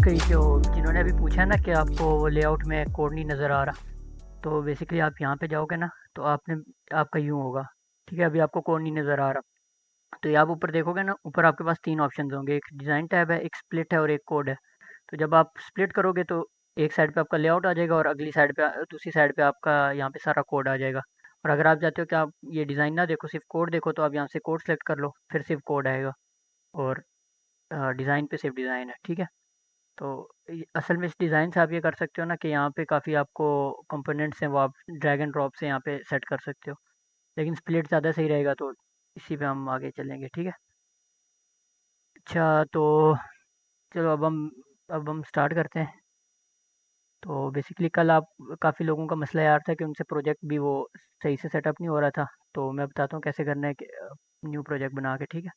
Basically जो जिन्होंने अभी पूछा है ना कि आपको वो लेआउट में कोड नहीं नज़र आ रहा, तो बेसिकली आप यहाँ पे जाओगे ना, तो आपका यूँ होगा। ठीक है, अभी आपको कोड नहीं नज़र आ रहा, तो ये आप ऊपर देखोगे ना, ऊपर आपके पास 3 ऑप्शंस होंगे, एक डिज़ाइन टैब है, एक स्प्लिट है और एक कोड है। तो जब आप स्प्लिट करोगे तो एक साइड पे आपका लेआउट आ जाएगा और अगली साइड पे दूसरी साइड पे आपका यहाँ पे सारा कोड आ जाएगा। और अगर आप चाहते हो कि आप ये डिज़ाइन ना देखो, सिर्फ कोड देखो, तो आप यहाँ से कोड सेलेक्ट कर लो, फिर सिर्फ कोड आएगा। और डिज़ाइन पे सिर्फ डिज़ाइन है। ठीक है, तो असल में इस डिज़ाइन से आप ये कर सकते हो ना कि यहाँ पे काफ़ी आपको कंपोनेंट्स हैं, वो आप ड्रैग एंड ड्रॉप से यहाँ पे सेट कर सकते हो। लेकिन स्प्लिट ज़्यादा सही रहेगा, तो इसी पे हम आगे चलेंगे। ठीक है, अच्छा तो चलो अब हम स्टार्ट करते हैं। तो बेसिकली कल आप काफ़ी लोगों का मसला यार था कि उनसे प्रोजेक्ट भी वो सही से सेटअप नहीं हो रहा था। तो मैं बताता हूँ कैसे करना है कि न्यू प्रोजेक्ट बना के। ठीक है,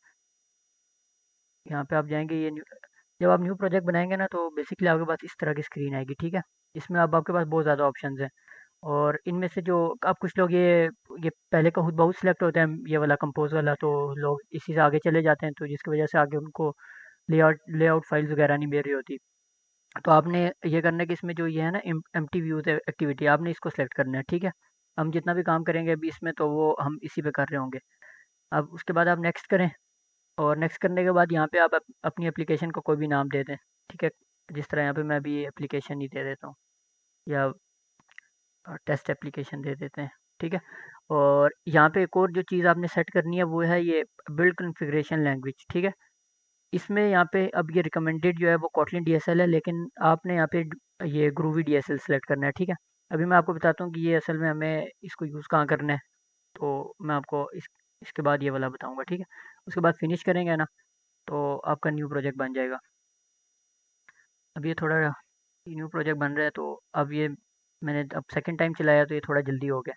यहाँ पे आप जाएंगे, जब आप न्यू प्रोजेक्ट बनाएंगे ना, तो बेसिकली आपके पास इस तरह की स्क्रीन आएगी। ठीक है, इसमें अब आपके पास बहुत ज़्यादा ऑप्शंस हैं, और इनमें से जो अब कुछ लोग ये पहले का खुद बहुत सिलेक्ट होते हैं, ये वाला कंपोज वाला, तो लोग इसी से आगे चले जाते हैं, तो जिसकी वजह से आगे उनको लेआउट फाइल्स वगैरह नहीं मिल रही होती। तो आपने ये करना है कि इसमें जो ये है ना, एम्प्टी व्यूज एक्टिविटी, आपने इसको सिलेक्ट करना है। ठीक है, हम जितना भी काम करेंगे अभी इसमें, तो वो हम इसी पे कर रहे होंगे। अब उसके बाद आप नेक्स्ट करें, और नेक्स्ट करने के बाद यहाँ पे आप अपनी एप्लीकेशन को कोई भी नाम दे दें। ठीक है, जिस तरह यहाँ पे मैं अभी एप्लीकेशन ही दे देता हूँ, या टेस्ट एप्लीकेशन दे देते हैं। ठीक है, और यहाँ पे एक और जो चीज़ आपने सेट करनी है वो है ये बिल्ड कॉन्फ़िगरेशन लैंग्वेज। ठीक है, इसमें यहाँ पे अब ये रिकमेंडेड जो है वो कोटलिन डीएसएल है, लेकिन आपने यहाँ पे ये ग्रूवी डीएसएल सेलेक्ट करना है। ठीक है, अभी मैं आपको बताता हूँ कि ये असल में हमें इसको यूज़ कहाँ करना है। तो मैं आपको इसके बाद ये वाला बताऊँगा। ठीक है, उसके बाद फिनिश करेंगे ना, तो आपका न्यू प्रोजेक्ट बन जाएगा। अब ये थोड़ा न्यू प्रोजेक्ट बन रहा है, तो अब ये मैंने अब सेकंड टाइम चलाया, तो ये थोड़ा जल्दी हो गया।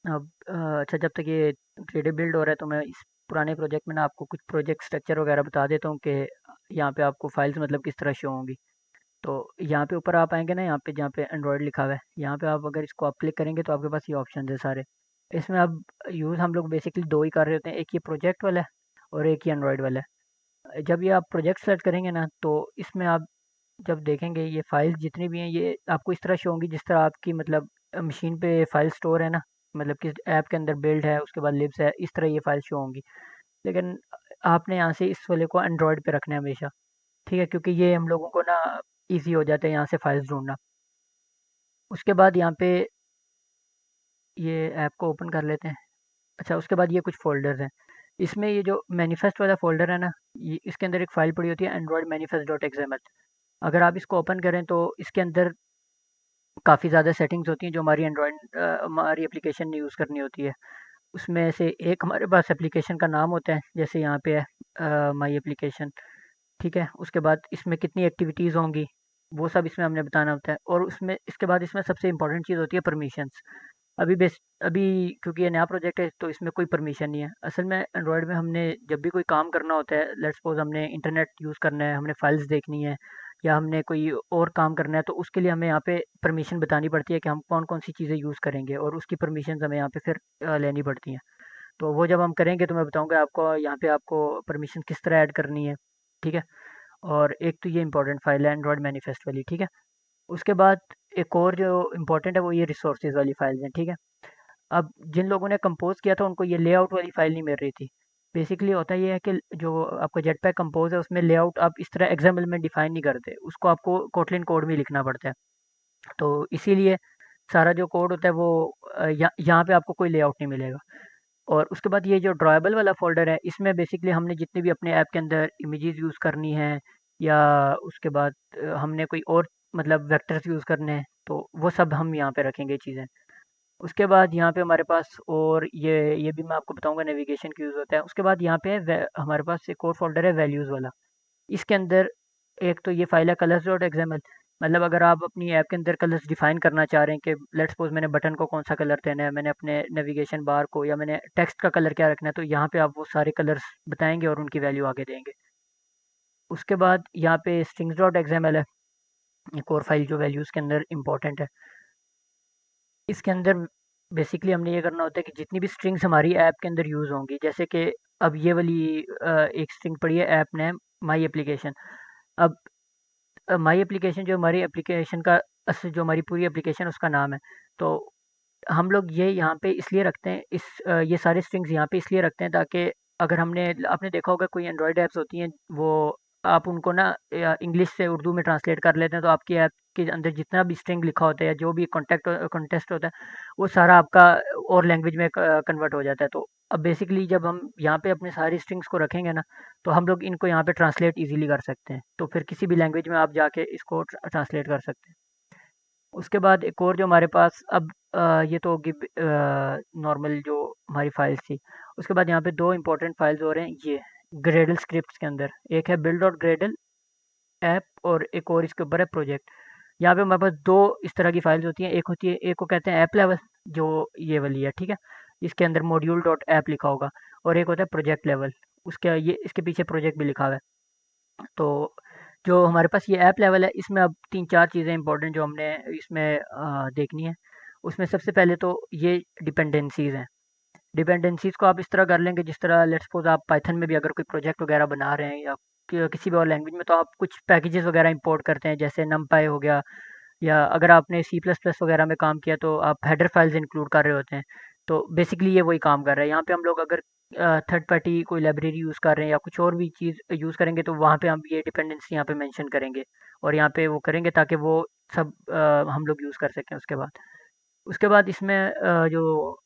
अब अच्छा, जब तक ये 3D बिल्ड हो रहा है, तो मैं इस पुराने प्रोजेक्ट में ना आपको कुछ प्रोजेक्ट स्ट्रक्चर वगैरह बता देता हूँ कि यहाँ पे आपको फाइल्स मतलब किस तरह शो होंगी। तो यहाँ पे ऊपर आप आएंगे ना, यहाँ पे जहाँ पे एंड्रॉयड लिखा हुआ है, यहाँ पे आप अगर इसको आप क्लिक करेंगे, तो आपके पास ये ऑप्शन है सारे। इसमें अब यूज़ हम लोग बेसिकली दो ही कर रहे होते हैं, एक ये प्रोजेक्ट वाला है और एक ही एंड्रॉयड वाला है। जब ये आप प्रोजेक्ट सेलेक्ट करेंगे ना, तो इसमें आप जब देखेंगे ये फाइल्स जितनी भी हैं, ये आपको इस तरह शो होंगी जिस तरह आपकी मतलब मशीन पे फाइल स्टोर है ना, मतलब किस ऐप के अंदर बिल्ड है, उसके बाद लिब्स है, इस तरह ये फाइल शो होंगी। लेकिन आपने यहाँ से इस वाले को एंड्रॉयड पे रखना है हमेशा। ठीक है, क्योंकि ये हम लोगों को ना ईज़ी हो जाता है यहाँ से फाइल्स ढूँढना। उसके बाद यहाँ पे ये ऐप को ओपन कर लेते हैं। अच्छा, उसके बाद ये कुछ फ़ोल्डर्स हैं। इसमें ये जो मैनिफेस्ट वाला फ़ोल्डर है ना, ये इसके अंदर एक फ़ाइल पड़ी होती है, एंड्रॉयड मैनिफेस्ट डॉट एक्सएमएल। अगर आप इसको ओपन करें, तो इसके अंदर काफ़ी ज़्यादा सेटिंग्स होती हैं जो हमारी एप्लीकेशन ने यूज़ करनी होती है। उसमें से एक हमारे पास एप्लीकेशन का नाम होता है, जैसे यहाँ पे है माई एप्लीकेशन। ठीक है, उसके बाद इसमें कितनी एक्टिविटीज़ होंगी, वो सब इसमें हमने बताना होता है। और उसमें इसके बाद इसमें सबसे इम्पोर्टेंट चीज़ होती है परमिशंस। अभी क्योंकि ये नया प्रोजेक्ट है, तो इसमें कोई परमिशन नहीं है। असल में एंड्रॉयड में हमने जब भी कोई काम करना होता है, लेट्स सपोज हमने इंटरनेट यूज़ करना है, हमने फाइल्स देखनी है, या हमने कोई और काम करना है, तो उसके लिए हमें यहाँ पे परमिशन बतानी पड़ती है कि हम कौन कौन सी चीज़ें यूज़ करेंगे, और उसकी परमिशन हमें यहाँ पे फिर लेनी पड़ती हैं। तो वो जब हम करेंगे, तो मैं बताऊँगा आपको यहाँ पे आपको परमिशन किस तरह ऐड करनी है। ठीक है, और एक तो ये इंपॉर्टेंट फाइल है एंड्रॉयड मैनिफेस्ट वाली। ठीक है, उसके बाद एक और जो इम्पोर्टेंट है वो ये रिसोर्सेज वाली फाइल्स हैं। ठीक है, अब जिन लोगों ने कंपोज किया था उनको ये लेआउट वाली फाइल नहीं मिल रही थी। बेसिकली होता ये है कि जो आपका जेटपैक कंपोज है, उसमें लेआउट आप इस तरह एक्सएमएल में डिफाइन नहीं करते, उसको आपको कोटलिन कोड में लिखना पड़ता है। तो इसीलिए सारा जो कोड होता है वो यहाँ पे आपको कोई लेआउट नहीं मिलेगा। और उसके बाद ये जो ड्रॉएबल वाला फ़ोल्डर है, इसमें बेसिकली हमने जितनी भी अपने ऐप के अंदर इमेजेस यूज़ करनी है, या उसके बाद हमने कोई और मतलब वेक्टर्स यूज़ करने हैं, तो वो सब हम यहाँ पे रखेंगे चीज़ें। उसके बाद यहाँ पे हमारे पास, और ये भी मैं आपको बताऊँगा नेविगेशन क्यों यूज़ होता है। उसके बाद यहाँ पे हमारे पास एक और फ़ोल्डर है वैल्यूज़ वाला। इसके अंदर एक तो ये फाइल है कलर्स डॉट एक्सएमएल। मतलब अगर आप अपनी ऐप के अंदर कलर्स डिफाइन करना चाह रहे हैं कि लेट्स सपोज मैंने बटन को कौन सा कलर देना है, मैंने अपने नेविगेशन बार को, या मैंने टेक्स्ट का कलर क्या रखना है, तो यहाँ पे आप वो सारे कलर्स बताएंगे और उनकी वैल्यू आगे देंगे। उसके बाद यहाँ पे स्ट्रिंग्स डॉट एक्सएमएल है, एक और फाइल जो वैल्यूज़ के अंदर इंपॉर्टेंट है। इसके अंदर बेसिकली हमने ये करना होता है कि जितनी भी स्ट्रिंग्स हमारी ऐप के अंदर यूज़ होंगी, जैसे कि अब ये वाली एक स्ट्रिंग पड़ी है ऐप नेम माई एप्लीकेशन। अब माई एप्लीकेशन जो हमारी एप्लीकेशन का जो हमारी पूरी एप्लीकेशन उसका नाम है। तो हम लोग ये यहाँ पे इसलिए रखते हैं, ये सारे स्ट्रिंग्स यहाँ पे इसलिए रखते हैं ताकि अगर आपने देखा होगा कोई एंड्रॉयड ऐप्स होती हैं, वो आप उनको ना इंग्लिश से उर्दू में ट्रांसलेट कर लेते हैं, तो आपकी ऐप के अंदर जितना भी स्ट्रिंग लिखा होता है या जो भी कॉन्टेस्ट होता है, वो सारा आपका और लैंग्वेज में कन्वर्ट हो जाता है। तो अब बेसिकली जब हम यहाँ पे अपने सारी स्ट्रिंग्स को रखेंगे ना, तो हम लोग इनको यहाँ पे ट्रांसलेट इजीली कर सकते हैं, तो फिर किसी भी लैंग्वेज में आप जाके इसको ट्रांसलेट कर सकते हैं। उसके बाद एक और जो हमारे पास अब ये तो होगी नॉर्मल जो हमारी फाइल्स थी। उसके बाद यहाँ पे दो इंपॉर्टेंट फाइल्स हो रहे हैं ये ग्रेडल स्क्रिप्ट्स के अंदर, एक है बिल्ड डॉट ग्रेडल ऐप और एक और इसके ऊपर है प्रोजेक्ट। यहाँ पे हमारे पास दो इस तरह की फाइल्स होती हैं, एक होती है, एक को कहते हैं ऐप लेवल, जो ये वाली है, ठीक है, इसके अंदर मॉड्यूल डॉट ऐप लिखा होगा, और एक होता है प्रोजेक्ट लेवल, उसके ये इसके पीछे प्रोजेक्ट भी लिखा हुआ है। तो जो हमारे पास ये ऐप लेवल है, इसमें अब 3-4 चीज़ें इंपॉर्टेंट जो हमने इसमें देखनी है। उसमें सबसे पहले तो ये डिपेंडेंसीज़ हैं। डिपेंडेंसीज़ को आप इस तरह कर लेंगे जिस तरह लेट्स सपोज़ आप पाइथन में भी अगर कोई प्रोजेक्ट वगैरह बना रहे हैं या किसी भी और लैंग्वेज में, तो आप कुछ पैकेजेस वगैरह इंपोर्ट करते हैं, जैसे नमपाई हो गया, या अगर आपने सी प्लस प्लस वगैरह में काम किया तो आप हेडर फाइल्स इंक्लूड कर रहे होते हैं। तो बेसिकली ये वही काम कर रहा है। यहाँ पे हम लोग अगर थर्ड पार्टी कोई लाइब्रेरी यूज़ कर रहे हैं या कुछ और भी चीज़ यूज़ करेंगे, तो वहाँ पे हम ये डिपेंडेंसी यहाँ पे मेंशन करेंगे और यहाँ पे वो करेंगे ताकि वो सब हम लोग यूज़ कर सकें। उसके बाद इसमें जो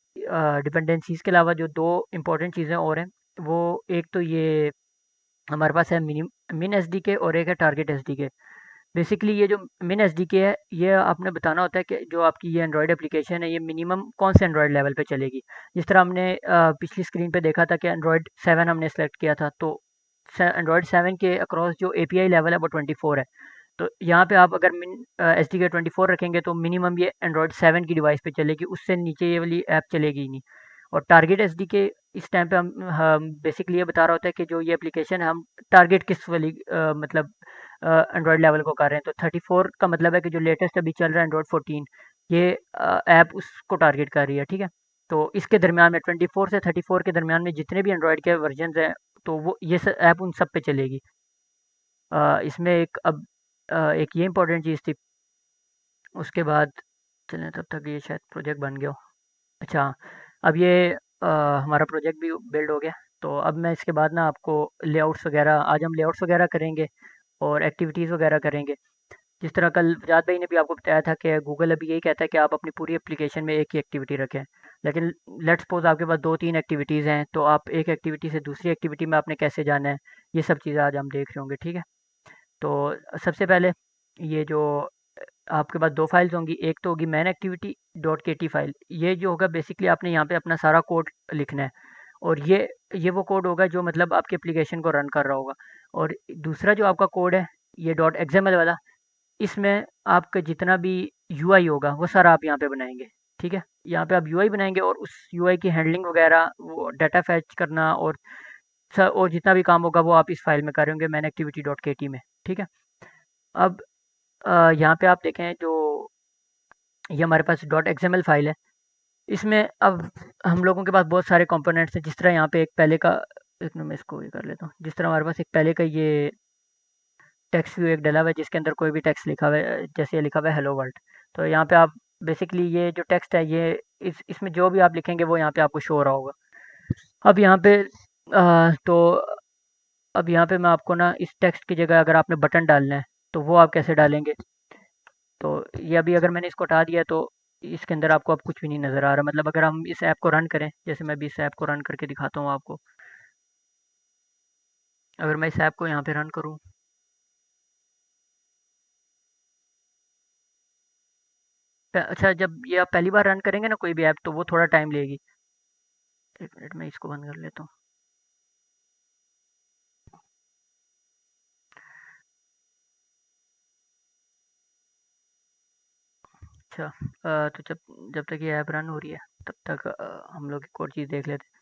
डिपेंडेंसीज़ के अलावा जो दो इम्पोर्टेंट चीज़ें और हैं, वो एक तो ये हमारे पास है मिन एस डी के और एक है टारगेट एस डी के। बेसिकली ये जो मिन एस डी के है, ये आपने बताना होता है कि जो आपकी ये एंड्रॉयड एप्लीकेशन है, ये मिनिमम कौन से एंड्रॉयड लेवल पे चलेगी। जिस तरह हमने पिछली स्क्रीन पे देखा था कि एंड्रॉयड 7 हमने सेलेक्ट किया था, तो एंड्रॉयड 7 के अक्रॉस जो एपीआई लेवल है वो 24 है। तो यहाँ पे आप अगर मिन एस डी के 24 रखेंगे, तो मिनिमम ये एंड्रॉयड 7 की डिवाइस पे चलेगी, उससे नीचे ये वाली ऐप चलेगी ही नहीं। और टारगेट एस डी के इस टाइम पे हम बेसिकली ये बता रहा होता है कि जो ये एप्लीकेशन है, हम टारगेट किस वाली मतलब एंड्रॉयड लेवल को कर रहे हैं। तो 34 का मतलब है कि जो लेटेस्ट अभी चल रहा है एंड्रॉयड 14, ये ऐप उसको टारगेट कर रही है, ठीक है। तो इसके दरमियान में 24 से 34 के दरमियान में जितने भी एंड्रॉयड के वर्जन हैं, तो वो ये ऐप उन सब पे चलेगी। इसमें एक ये इंपॉर्टेंट चीज़ थी। उसके बाद चलें, तब तक ये शायद प्रोजेक्ट बन गया हो। अच्छा, अब ये हमारा प्रोजेक्ट भी बिल्ड हो गया। तो अब मैं इसके बाद ना आपको लेआउट्स वगैरह, आज हम लेआउट्स वगैरह करेंगे और एक्टिविटीज़ वगैरह करेंगे। जिस तरह कल फजाद भाई ने भी आपको बताया था कि गूगल अभी यही कहता है कि आप अपनी पूरी एप्लीकेशन में एक ही एक्टिविटी रखें। लेकिन लेट्स सपोज आपके पास 2-3 एक्टिविटीज़ हैं, तो आप एक एक्टिविटी से दूसरी एक्टिविटी में आपने कैसे जाना है, ये सब चीज़ें आज हम देख रहे होंगे, ठीक है। तो सबसे पहले ये जो आपके पास दो फाइल्स होंगी, एक तो होगी मैन एक्टिविटी डॉट के टी फाइल। ये जो होगा बेसिकली आपने यहाँ पे अपना सारा कोड लिखना है, और ये वो कोड होगा जो मतलब आपके एप्लीकेशन को रन कर रहा होगा। और दूसरा जो आपका कोड है, ये डॉट एक्सएमएल वाला, इसमें आपका जितना भी यूआई होगा वो सारा आप यहाँ पे बनाएंगे, ठीक है। यहाँ पे आप यूआई बनाएंगे और उस यूआई की हैंडलिंग वगैरह, वो डाटा फैच करना और जितना भी काम होगा वो आप इस फाइल में करेंगे मैन एक्टिविटी डॉट के टी में, ठीक है। अब यहाँ पे आप देखें, जो ये हमारे पास डॉट एक्सएमएल फाइल है, इसमें अब हम लोगों के पास बहुत सारे कंपोनेंट्स हैं। जिस तरह यहाँ पे एक पहले का, एक मिनट मैं इसको ये कर लेता हूँ। जिस तरह हमारे पास एक पहले का ये टेक्स्ट व्यू एक डला हुआ है जिसके अंदर कोई भी टेक्स्ट लिखा हुआ है, जैसे ये लिखा हुआ है हेलो वर्ल्ड। तो यहाँ पे आप बेसिकली ये जो टेक्स्ट है, ये इसमें जो भी आप लिखेंगे वो यहाँ पे आपको शो हो रहा होगा। अब यहाँ पे तो अब यहाँ पे मैं आपको ना इस टेक्स्ट की जगह अगर आपने बटन डालना है, तो वो आप कैसे डालेंगे। तो ये अभी अगर मैंने इसको हटा दिया, तो इसके अंदर आपको अब कुछ भी नहीं नज़र आ रहा। मतलब अगर हम इस ऐप को रन करें, जैसे मैं भी इस ऐप को रन करके दिखाता हूँ आपको। अगर मैं इस ऐप को यहाँ पे रन करूँ, अच्छा, जब ये आप पहली बार रन करेंगे ना कोई भी ऐप, तो वो थोड़ा टाइम लेगी। एक मिनट में इसको बंद कर लेता हूँ। अच्छा, तो जब जब तक ये ऐप रन हो रही है, तब तक हम लोग एक और चीज़ देख लेते हैं।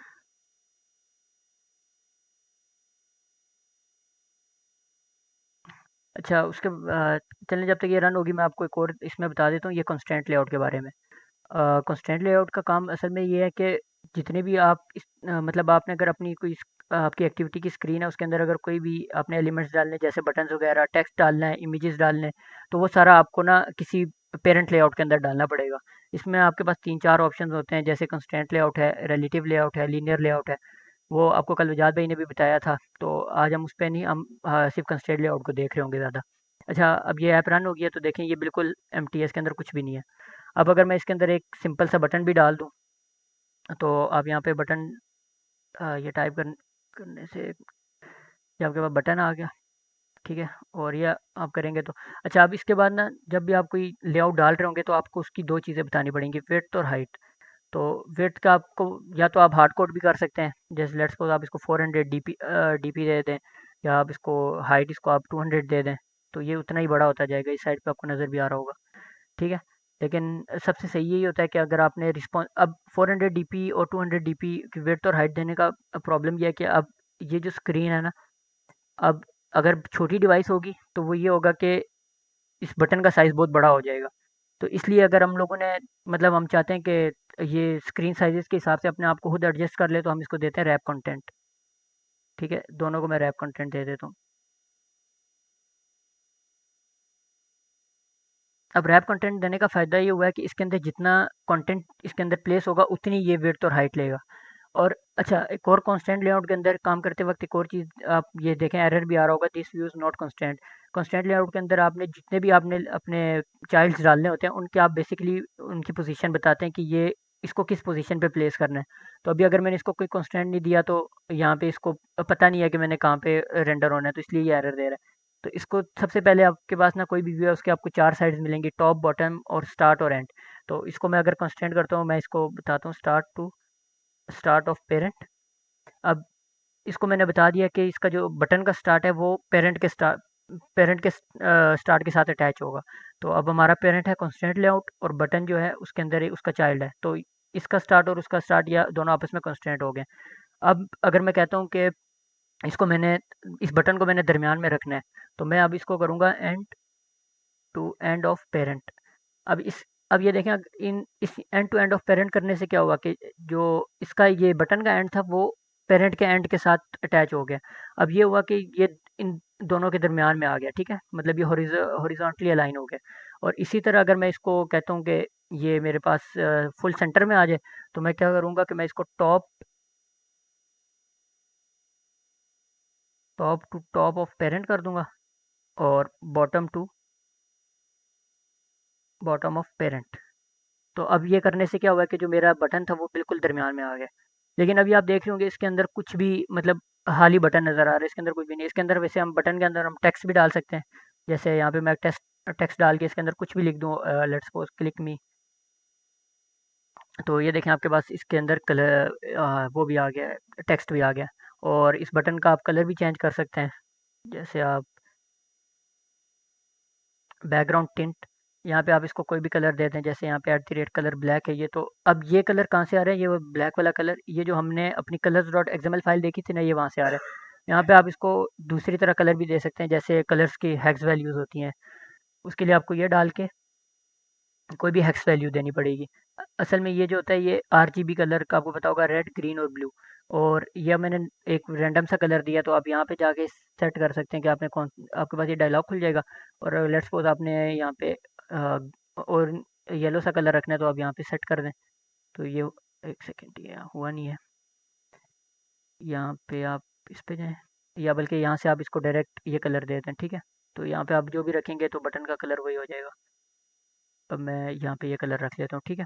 अच्छा, चलिए, जब तक ये रन होगी मैं आपको एक और इसमें बता देता हूँ ये कंस्ट्रेंट लेआउट के बारे में। कंस्ट्रेंट लेआउट का काम असल में ये है कि जितने भी आप मतलब आपने अगर अपनी कोई आपकी एक्टिविटी की स्क्रीन है उसके अंदर अगर कोई भी आपने एलिमेंट्स डालने हैं, जैसे बटन्स वगैरह, टेक्स्ट डालना है, इमेजेस डालने हैं, तो वो सारा आपको ना किसी पेरेंट लेआउट के अंदर डालना पड़ेगा। इसमें आपके पास 3-4 ऑप्शंस होते हैं, जैसे कंस्ट्रेंट लेआउट है, रिलेटिव लेआउट है, लीनियर लेआउट है। वो आपको कल वजाद भाई ने भी बताया था, तो आज हम उस पे नहीं, हम सिर्फ कंस्ट्रेंट लेआउट को देख रहे होंगे ज़्यादा। अच्छा, अब ये ऐप रन हो गया तो देखें ये बिल्कुल एम्प्टी है, इसके अंदर कुछ भी नहीं है। अब अगर मैं इसके अंदर एक सिंपल सा बटन भी डाल दूँ, तो आप यहाँ पे बटन ये टाइप करने से ये आपके पास बटन आ गया, ठीक है। और ये आप करेंगे तो अच्छा, अब इसके बाद ना जब भी आप कोई लेआउट डाल रहे होंगे तो आपको उसकी 2 चीज़ें बतानी पड़ेंगी, विड्थ और हाइट। तो विड्थ का आपको या तो आप हार्ड कोड भी कर सकते हैं, जैसे लेट्स सपोज आप इसको 400 डीपी दे दें, या आप इसको हाइट इसको आप 200 दे दें, तो ये उतना ही बड़ा होता जाएगा। इस साइड पे आपको नज़र भी आ रहा होगा, ठीक है। लेकिन सबसे सही यही होता है कि अगर आपने रिस्पॉन्स अब 400 डीपी और 200 डीपी की विड्थ और हाइट देने का प्रॉब्लम ये है कि अब ये जो स्क्रीन है ना, अब अगर छोटी डिवाइस होगी तो वो ये होगा कि इस बटन का साइज़ बहुत बड़ा हो जाएगा। तो इसलिए अगर हम लोगों ने मतलब हम चाहते हैं कि ये स्क्रीन साइज़ेस के हिसाब से अपने आप को खुद एडजस्ट कर ले, तो हम इसको देते हैं रैप कंटेंट, ठीक है। दोनों को मैं रैप कंटेंट दे देता हूँ। अब रैप कंटेंट देने का फ़ायदा ये हुआ है कि इसके अंदर जितना कंटेंट इसके अंदर प्लेस होगा उतनी ये विड्थ और हाइट लेगा। और अच्छा, एक और कांस्टेंट लेआउट के अंदर काम करते वक्त एक और चीज़ आप ये देखें, एरर भी आ रहा होगा, this view is not constant. Constant layout के अंदर आपने जितने भी आपने अपने चाइल्ड्स डालने होते हैं उनके आप बेसिकली उनकी पोजीशन बताते हैं कि ये इसको किस पोजीशन पे प्लेस करना है। तो अभी अगर मैंने इसको कोई कांस्टेंट नहीं दिया तो यहाँ पे इसको पता नहीं है कि मैंने कहाँ पे रेंडर होना है, तो इसलिए ये एरर दे रहा है। तो इसको सबसे पहले आपके पास ना कोई भी व्यू है उसके आपको 4 साइड्स मिलेंगी, टॉप, बॉटम और स्टार्ट और एंड। तो इसको मैं अगर कांस्टेंट करता हूँ, मैं इसको बताता हूँ स्टार्ट ऑफ पेरेंट। अब इसको मैंने बता दिया कि इसका जो बटन का स्टार्ट है वो पेरेंट के स्टार्ट के साथ अटैच होगा। तो अब हमारा पेरेंट है कंस्ट्रेंट लेआउट और बटन जो है उसके अंदर ही उसका चाइल्ड है, तो इसका स्टार्ट और उसका स्टार्ट या दोनों आपस में कंस्ट्रेंट हो गए। अब अगर मैं कहता हूँ कि इसको मैंने इस बटन को मैंने दरमियान में रखना है, तो मैं अब इसको करूँगा end to end of parent. अब इस अब ये देखें, इन इस end to end of parent करने से क्या हुआ कि जो इसका ये बटन का एंड था वो पेरेंट के एंड के साथ अटैच हो गया। अब ये हुआ कि ये इन दोनों के दरमियान में आ गया, ठीक है, मतलब ये हॉरिजॉन्टली अलाइन हो गया। और इसी तरह अगर मैं इसको कहता हूँ कि ये मेरे पास फुल सेंटर में आ जाए, तो मैं क्या करूँगा कि मैं इसको top to top of parent कर दूंगा और bottom to bottom of parent. तो अब ये करने से क्या हुआ कि जो मेरा बटन था वो बिल्कुल दरमियान में आ गया। लेकिन अभी आप देख रहे होंगे इसके अंदर कुछ भी मतलब खाली बटन नज़र आ रहा है, इसके अंदर कुछ भी नहीं है। इसके अंदर वैसे हम बटन के अंदर हम टेक्स्ट भी डाल सकते हैं, जैसे यहाँ पे मैं टेक्स्ट डाल के इसके अंदर कुछ भी लिख दूँ, लेट्स सपोज क्लिक मी। तो ये देखें आपके पास इसके अंदर कलर वो भी आ गया है, टेक्स्ट भी आ गया। और इस बटन का आप कलर भी चेंज कर सकते हैं, जैसे आप बैकग्राउंड टिंट, यहाँ पे आप इसको कोई भी कलर दे दें, जैसे यहाँ पे @ कलर ब्लैक है ये, तो अब ये कलर कहाँ से आ रहा है, ये वो ब्लैक वाला कलर, ये जो हमने अपनी colors.xml फाइल देखी थी ना, ये वहाँ से आ रहा है। यहाँ पे आप इसको दूसरी तरह कलर भी दे सकते हैं, जैसे कलर्स की हेक्स वैल्यूज़ होती हैं, उसके लिए आपको ये डाल के कोई भी हेक्स वैल्यू देनी पड़ेगी। असल में ये जो होता है ये RGB कलर का आपको पता होगा, रेड, ग्रीन और ब्लू। और यह मैंने एक रैंडम सा कलर दिया, तो आप यहाँ पे जाके सेट कर सकते हैं कि आपने कौन, आपके पास ये डायलॉग खुल जाएगा। और लेट्स सपोज आपने यहाँ पे और येलो सा कलर रखना है, तो आप यहाँ पे सेट कर दें। तो ये एक सेकेंड, ये हुआ नहीं है, यहाँ पे आप इस पे जाएँ, या बल्कि यहाँ से आप इसको डायरेक्ट ये कलर दे दें, ठीक है। तो यहाँ पे आप जो भी रखेंगे तो बटन का कलर वही हो जाएगा। अब मैं यहाँ पे ये कलर रख लेता हूँ, ठीक है।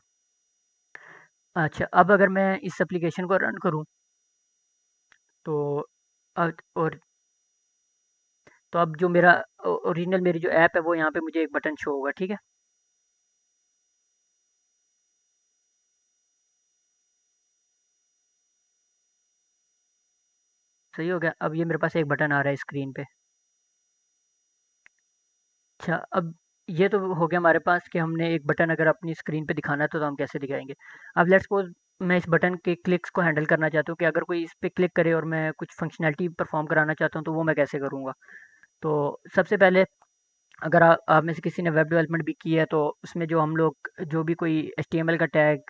अच्छा, अब अगर मैं इस एप्लीकेशन को रन करूँ, तो और तो अब जो मेरा ओरिजिनल मेरी जो ऐप है वो यहाँ पे मुझे एक बटन शो होगा, ठीक है। सही हो गया, अब ये मेरे पास एक बटन आ रहा है स्क्रीन पे। अच्छा, अब ये तो हो गया हमारे पास कि हमने एक बटन अगर अपनी स्क्रीन पे दिखाना है तो हम कैसे दिखाएंगे। अब लेट्स सपोज मैं इस बटन के क्लिक्स को हैंडल करना चाहता हूँ कि अगर कोई इस पे क्लिक करे और मैं कुछ फंक्शनैलिटी परफॉर्म कराना चाहता हूँ तो वो मैं कैसे करूँगा। तो सबसे पहले अगर आप में से किसी ने वेब डेवलपमेंट भी की है तो उसमें जो हम लोग जो भी कोई HTML का टैग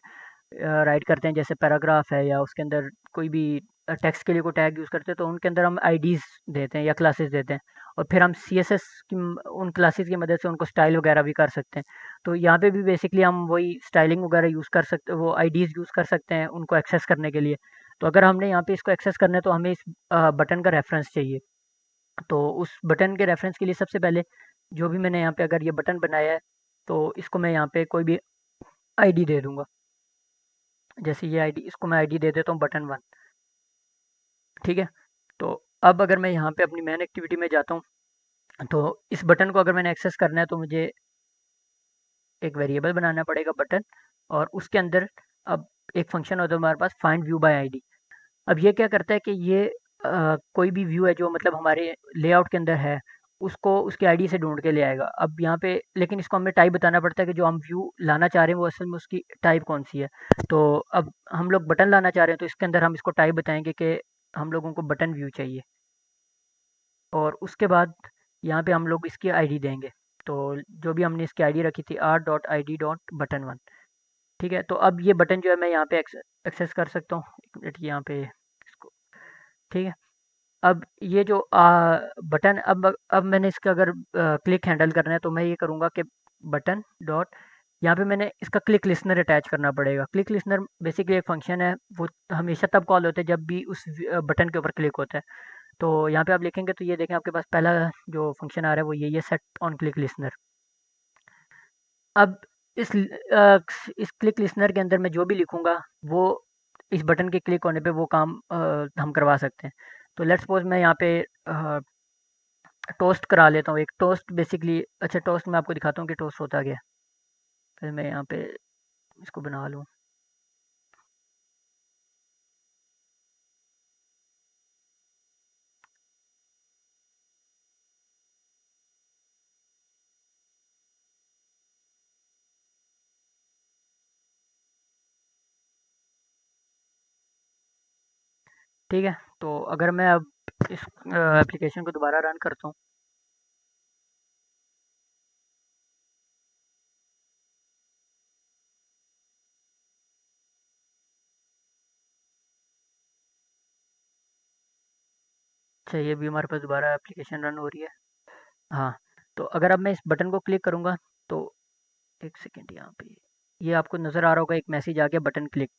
राइट करते हैं, जैसे पैराग्राफ है या उसके अंदर कोई भी टेक्स्ट के लिए कोई टैग यूज़ करते हैं, तो उनके अंदर हम आईडीज़ देते हैं या क्लासेस देते हैं, और फिर हम CSS की उन क्लासेस की मदद से उनको स्टाइल वगैरह भी कर सकते हैं। तो यहाँ पे भी बेसिकली हम वही स्टाइलिंग वगैरह यूज़ कर सकते, वो आईडीज़ यूज़ कर सकते हैं उनको एक्सेस करने के लिए। तो अगर हमने यहाँ पे इसको एक्सेस करना है तो हमें इस बटन का रेफरेंस चाहिए। तो उस बटन के रेफरेंस के लिए सबसे पहले जो भी मैंने यहाँ पे अगर ये बटन बनाया है, तो इसको मैं यहाँ पे कोई भी आईडी दे दूंगा। जैसे ये आईडी, इसको मैं आईडी दे देता हूँ बटन 1। ठीक है। तो अब अगर मैं यहाँ पे अपनी मेन एक्टिविटी में जाता हूँ, तो इस बटन को अगर मैंने एक्सेस करना है तो मुझे एक वेरिएबल बनाना पड़ेगा बटन, और उसके अंदर अब एक फंक्शन होता है हमारे पास, फाइंड व्यू बाय आईडी। अब ये क्या करता है कि ये कोई भी व्यू है जो मतलब हमारे लेआउट के अंदर है, उसको उसकी आईडी से ढूंढ के ले आएगा। अब यहाँ पे लेकिन इसको हमें टाइप बताना पड़ता है कि जो हम व्यू लाना चाह रहे हैं वो असल में उसकी टाइप कौन सी है। तो अब हम लोग बटन लाना चाह रहे हैं, तो इसके अंदर हम इसको टाइप बताएंगे कि हम लोगों को बटन व्यू चाहिए, और उसके बाद यहाँ पे हम लोग इसकी आईडी देंगे। तो जो भी हमने इसकी आईडी रखी थी r.id.button1। ठीक है। तो अब ये बटन जो है मैं यहाँ पे एक्सेस कर सकता हूँ। एक मिनट, यहाँ पे इसको, ठीक है। अब ये जो बटन, अब मैंने इसका अगर क्लिक हैंडल करना है तो मैं ये करूँगा कि बटन डॉट, यहाँ पे मैंने इसका क्लिक लिसनर अटैच करना पड़ेगा। क्लिक लिसनर बेसिकली एक फंक्शन है, वो हमेशा तब कॉल होता है जब भी उस बटन के ऊपर क्लिक होता है। तो यहाँ पे आप लिखेंगे तो ये देखें आपके पास पहला जो फंक्शन आ रहा है वो ये सेट ऑन क्लिक लिसनर। अब इस क्लिक लिसनर के अंदर मैं जो भी लिखूंगा वो इस बटन के क्लिक होने पे वो काम हम करवा सकते हैं। तो लेट्स सपोज मैं यहाँ पे टोस्ट करा लेता हूँ, एक टोस्ट बेसिकली। अच्छा, टोस्ट मैं आपको दिखाता हूँ कि टोस्ट होता क्या है। फिर मैं यहाँ पे इसको बना लूँ। ठीक है। तो अगर मैं अब इस एप्लीकेशन को दोबारा रन करता हूँ, चाहिए भी हमारे पास दोबारा एप्लीकेशन रन हो रही है। हाँ। तो अगर अब मैं इस बटन को क्लिक करूँगा तो एक सेकेंड, यहाँ पे ये आपको नज़र आ रहा होगा, एक मैसेज आ गया, बटन क्लिक।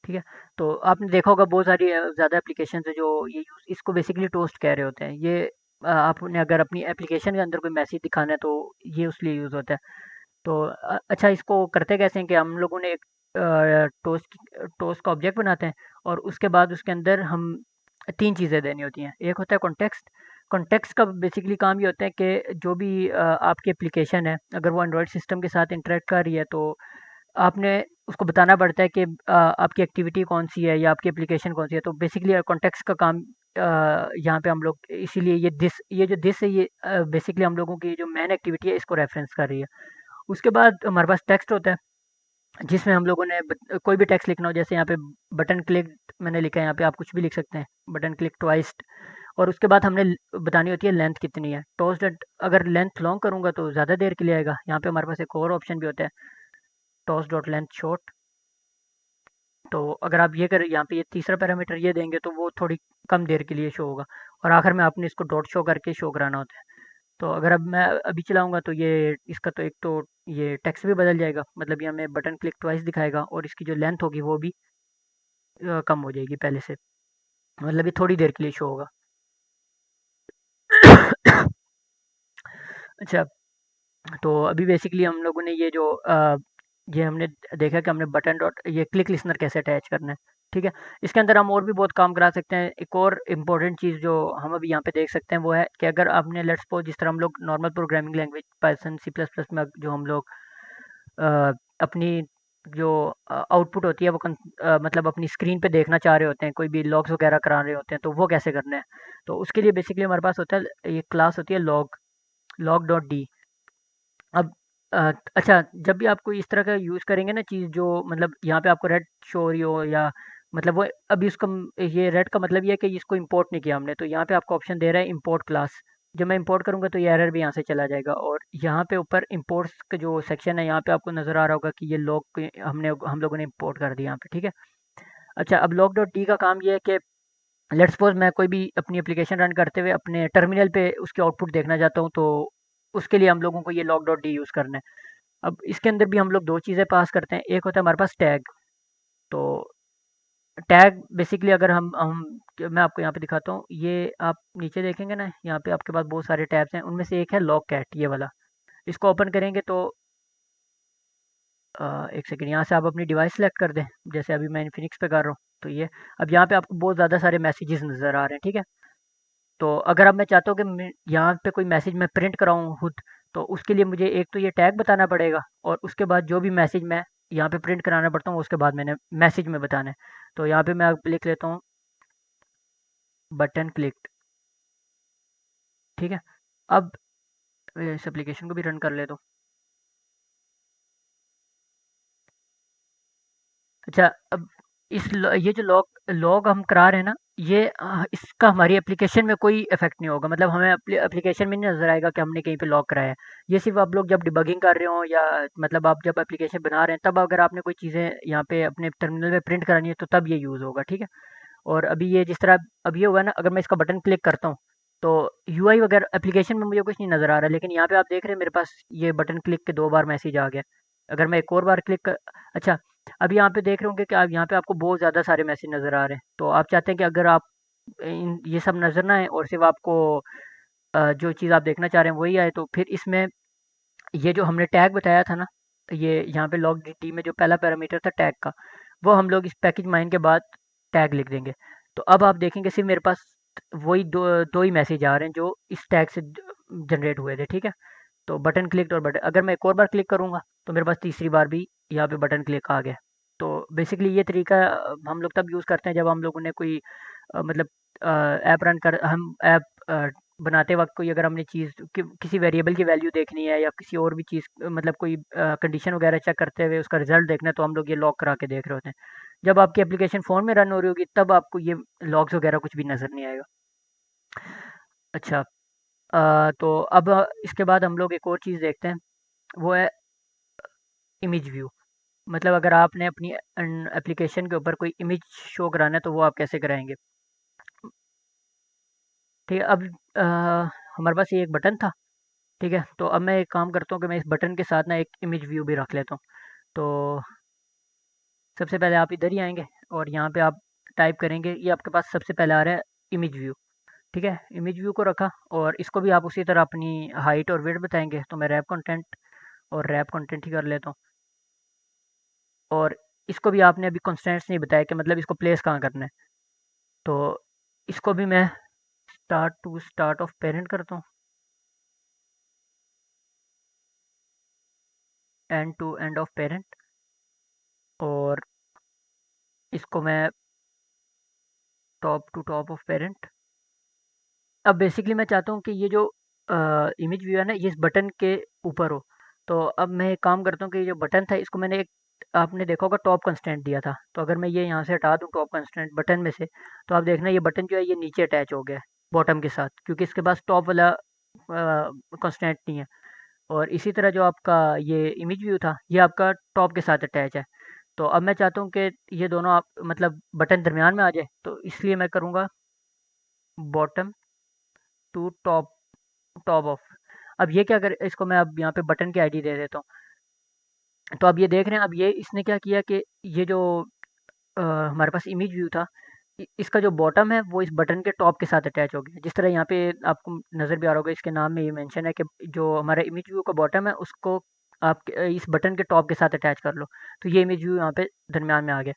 ठीक है। तो आपने देखा होगा बहुत सारी ज़्यादा एप्लीकेशन है जो ये इसको बेसिकली टोस्ट कह रहे होते हैं। ये आपने अगर अपनी एप्लीकेशन के अंदर कोई मैसेज दिखाना है तो ये उस लिए यूज़ होता है। तो अच्छा, इसको करते कैसे हैं कि हम लोगों ने एक टोस्ट टोस्ट का ऑब्जेक्ट बनाते हैं, और उसके बाद उसके अंदर हम 3 चीज़ें देनी होती हैं। एक होता है कॉन्टेक्स्ट। कॉन्टेक्स्ट का बेसिकली काम ये होता है कि जो भी आपकी एप्लीकेशन है, अगर वो एंड्रॉयड सिस्टम के साथ इंटरेक्ट कर रही है, तो आपने उसको बताना पड़ता है कि आपकी एक्टिविटी कौन सी है या आपकी एप्लीकेशन कौन सी है। तो बेसिकली कॉन्टेक्स्ट का काम यहाँ पे हम लोग, इसीलिए ये जो दिस है, ये बेसिकली हम लोगों की जो मेन एक्टिविटी है इसको रेफरेंस कर रही है। उसके बाद हमारे पास टेक्स्ट होता है, जिसमें हम लोगों ने कोई भी टेक्स्ट लिखना हो। जैसे यहाँ पे बटन क्लिक मैंने लिखा है, यहाँ पे आप कुछ भी लिख सकते हैं, बटन क्लिक ट्वाइस। और उसके बाद हमने बतानी होती है लेंथ कितनी है। टोस्ट अगर लेंथ लॉन्ग करूँगा तो ज़्यादा देर के लिए आएगा। यहाँ पे हमारे पास एक और ऑप्शन भी होता है, टॉस डॉट लेंथ शॉर्ट। तो अगर आप ये कर यहाँ पे ये तीसरा पैरामीटर ये देंगे तो वो थोड़ी कम देर के लिए शो होगा, और आखिर में आपने इसको डॉट शो करके शो कराना होता है। तो अगर अब मैं अभी चलाऊंगा तो ये इसका तो एक तो ये टेक्स्ट भी बदल जाएगा, मतलब ये हमें बटन क्लिक ट्वाइस दिखाएगा, और इसकी जो लेंथ होगी वो भी कम हो जाएगी पहले से, मतलब ये थोड़ी देर के लिए शो होगा। अच्छा, तो अभी बेसिकली हम लोगों ने ये जो ये हमने देखा कि हमने बटन डॉट ये क्लिक लिसनर कैसे अटैच करना है। ठीक है। इसके अंदर हम और भी बहुत काम करा सकते हैं। एक और इम्पोर्टेंट चीज़ जो हम अभी यहाँ पे देख सकते हैं वो है कि अगर आपने लेट्स सपोज, जिस तरह हम लोग normal programming language Python C++ में जो हम लोग अपनी जो आउटपुट होती है वो मतलब अपनी स्क्रीन पे देखना चाह रहे होते हैं, कोई भी लॉग्स वगैरह करा रहे होते हैं, तो वो कैसे करना है। तो उसके लिए बेसिकली हमारे पास होता है, ये क्लास होती है लॉग डॉट डी। अब अच्छा, जब भी आप कोई इस तरह का यूज़ करेंगे ना चीज़, जो मतलब यहाँ पे आपको रेड शो हो रही हो, या मतलब वो अभी उसका ये रेड का मतलब ये है कि इसको इंपोर्ट नहीं किया हमने, तो यहाँ पे आपको ऑप्शन दे रहा है इंपोर्ट क्लास। जब मैं इंपोर्ट करूँगा तो ये एरर भी यहाँ से चला जाएगा। और यहाँ पे ऊपर इंपोर्ट्स का जो सेक्शन है, यहाँ पे आपको नज़र आ रहा होगा कि ये लॉग हम लोगों ने इंपोर्ट कर दिया यहाँ पे, ठीक है। अच्छा, अब लॉग डॉट डी का काम ये है कि लेट्स सपोज मैं कोई भी अपनी एप्लीकेशन रन करते हुए अपने टर्मिनल पे उसकी आउटपुट देखना चाहता हूँ, तो उसके लिए हम लोगों को ये लॉग डॉट डी यूज़ करना है। अब इसके अंदर भी हम लोग दो चीज़ें पास करते हैं। एक होता है हमारे पास टैग। तो टैग बेसिकली अगर मैं आपको यहाँ पे दिखाता हूँ, ये आप नीचे देखेंगे ना, यहाँ पे आपके पास बहुत सारे टैब्स हैं, उनमें से एक है लॉग कैट, ये वाला। इसको ओपन करेंगे तो एक सेकंड, यहाँ से आप अपनी डिवाइस सेलेक्ट कर दें, जैसे अभी मैं इन्फिनिक्स पे कर रहा हूँ। तो ये अब यहाँ पे आपको बहुत ज़्यादा सारे मैसेजेस नज़र आ रहे हैं, ठीक है। तो अगर अब मैं चाहता हूँ कि यहाँ पे कोई मैसेज मैं प्रिंट कराऊँ खुद, तो उसके लिए मुझे एक तो ये टैग बताना पड़ेगा, और उसके बाद जो भी मैसेज मैं यहाँ पे प्रिंट कराना पड़ता हूँ उसके बाद मैंने मैसेज में बताना है। तो यहाँ पे मैं अब लिख लेता हूँ बटन क्लिक, ठीक है। अब इस एप्लीकेशन को भी रन कर लेता हूँ। अच्छा, अब ये जो लॉग लॉग हम करा रहे हैं ना, ये इसका हमारी एप्लीकेशन में कोई इफेक्ट नहीं होगा। मतलब हमें एप्लीकेशन में नहीं नजर आएगा कि हमने कहीं पे लॉग कराया है। ये सिर्फ आप लोग जब डिबगिंग कर रहे हो, या मतलब आप जब एप्लीकेशन बना रहे हैं, तब अगर आपने कोई चीज़ें यहाँ पे अपने टर्मिनल में प्रिंट करानी है तो तब ये यूज़ होगा, ठीक है। और अभी ये जिस तरह अब ये होगा ना, अगर मैं इसका बटन क्लिक करता हूँ तो यूआई वगैरह एप्लीकेशन में मुझे कुछ नहीं नज़र आ रहा, लेकिन यहाँ पे आप देख रहे हैं मेरे पास ये बटन क्लिक के 2 बार मैसेज आ गया। अगर मैं एक और बार क्लिक कर, अच्छा, अब यहाँ पे देख रहे होंगे कि आप यहाँ पे आपको बहुत ज़्यादा सारे मैसेज नज़र आ रहे हैं। तो आप चाहते हैं कि अगर आप ये सब नज़र ना आए और सिर्फ आपको जो चीज़ आप देखना चाह रहे हैं वही आए, तो फिर इसमें ये जो हमने टैग बताया था ना, ये यहाँ पे लॉग डी में जो पहला पैरामीटर था टैग का, वो हम लोग इस पैकेज माइन के बाद टैग लिख देंगे। तो अब आप देखेंगे सिर्फ मेरे पास वही दो ही मैसेज आ रहे हैं जो इस टैग से जनरेट हुए थे, ठीक है। तो बटन क्लिक और बटन, अगर मैं एक और बार क्लिक करूँगा तो मेरे पास तीसरी बार भी यहाँ पे बटन क्लिक आ गया। तो बेसिकली ये तरीका हम लोग तब यूज़ करते हैं जब हम लोगों ने कोई मतलब ऐप रन कर हम ऐप बनाते वक्त कोई अगर हमने चीज़ किसी वेरिएबल की वैल्यू देखनी है, या किसी और भी चीज़ मतलब कोई कंडीशन वगैरह चेक करते हुए उसका रिजल्ट देखना है, तो हम लोग ये लॉग करा के देख रहे होते हैं। जब आपकी एप्लीकेशन फ़ोन में रन हो रही होगी तब आपको ये लॉग्स वगैरह कुछ भी नज़र नहीं आएगा। अच्छा, तो अब इसके बाद हम लोग एक और चीज़ देखते हैं, वो है इमेज व्यू। मतलब अगर आपने अपनी एप्लीकेशन के ऊपर कोई इमेज शो कराना है तो वो आप कैसे कराएंगे, ठीक है। अब अ, हमारे पास ये एक बटन था, ठीक है। तो अब मैं एक काम करता हूँ कि मैं इस बटन के साथ ना एक इमेज व्यू भी रख लेता हूँ। तो सबसे पहले आप इधर ही आएंगे और यहाँ पे आप टाइप करेंगे, ये आपके पास सबसे पहले आ रहा है इमेज व्यू, ठीक है। इमेज व्यू को रखा, और इसको भी आप उसी तरह अपनी हाइट और वेट बताएंगे, तो मैं रैप कंटेंट और रैप कंटेंट ही कर लेता हूँ। और इसको भी आपने अभी कंस्ट्रेंट्स नहीं बताया कि मतलब इसको प्लेस कहाँ करना है। तो इसको भी मैं start to start of parent करता हूँ, end to end of parent, और इसको मैं top to top of parent. अब बेसिकली मैं चाहता हूँ कि ये जो इमेज व्यू है ना, ये इस बटन के ऊपर हो। तो अब मैं एक काम करता हूँ कि ये जो बटन था इसको मैंने एक, आपने देखा होगा टॉप कंस्ट्रेंट दिया था, तो अगर मैं ये यहाँ से हटा दूँ टॉप कंस्ट्रेंट बटन में से, तो आप देखना ये बटन जो है ये नीचे अटैच हो गया है बॉटम के साथ, क्योंकि इसके पास टॉप वाला कंस्ट्रेंट नहीं है। और इसी तरह जो आपका ये इमेज व्यू था ये आपका टॉप के साथ अटैच है। तो अब मैं चाहता हूँ कि ये दोनों आप मतलब बटन दरमियान में आ जाए, तो इसलिए मैं करूँगा bottom to top, top of. अब ये क्या कर, इसको मैं अब यहाँ पे बटन की आईडी दे देता हूँ। तो अब ये देख रहे हैं, अब ये इसने क्या किया कि ये जो हमारे पास इमेज व्यू था, इसका जो बॉटम है वो इस बटन के टॉप के साथ अटैच हो गया। जिस तरह यहाँ पे आपको नज़र भी आ रहा होगा, इसके नाम में ये मेंशन है कि जो हमारा इमेज व्यू का बॉटम है उसको आप इस बटन के टॉप के साथ अटैच कर लो। तो ये इमेज व्यू यहाँ पे दरमियान में आ गया।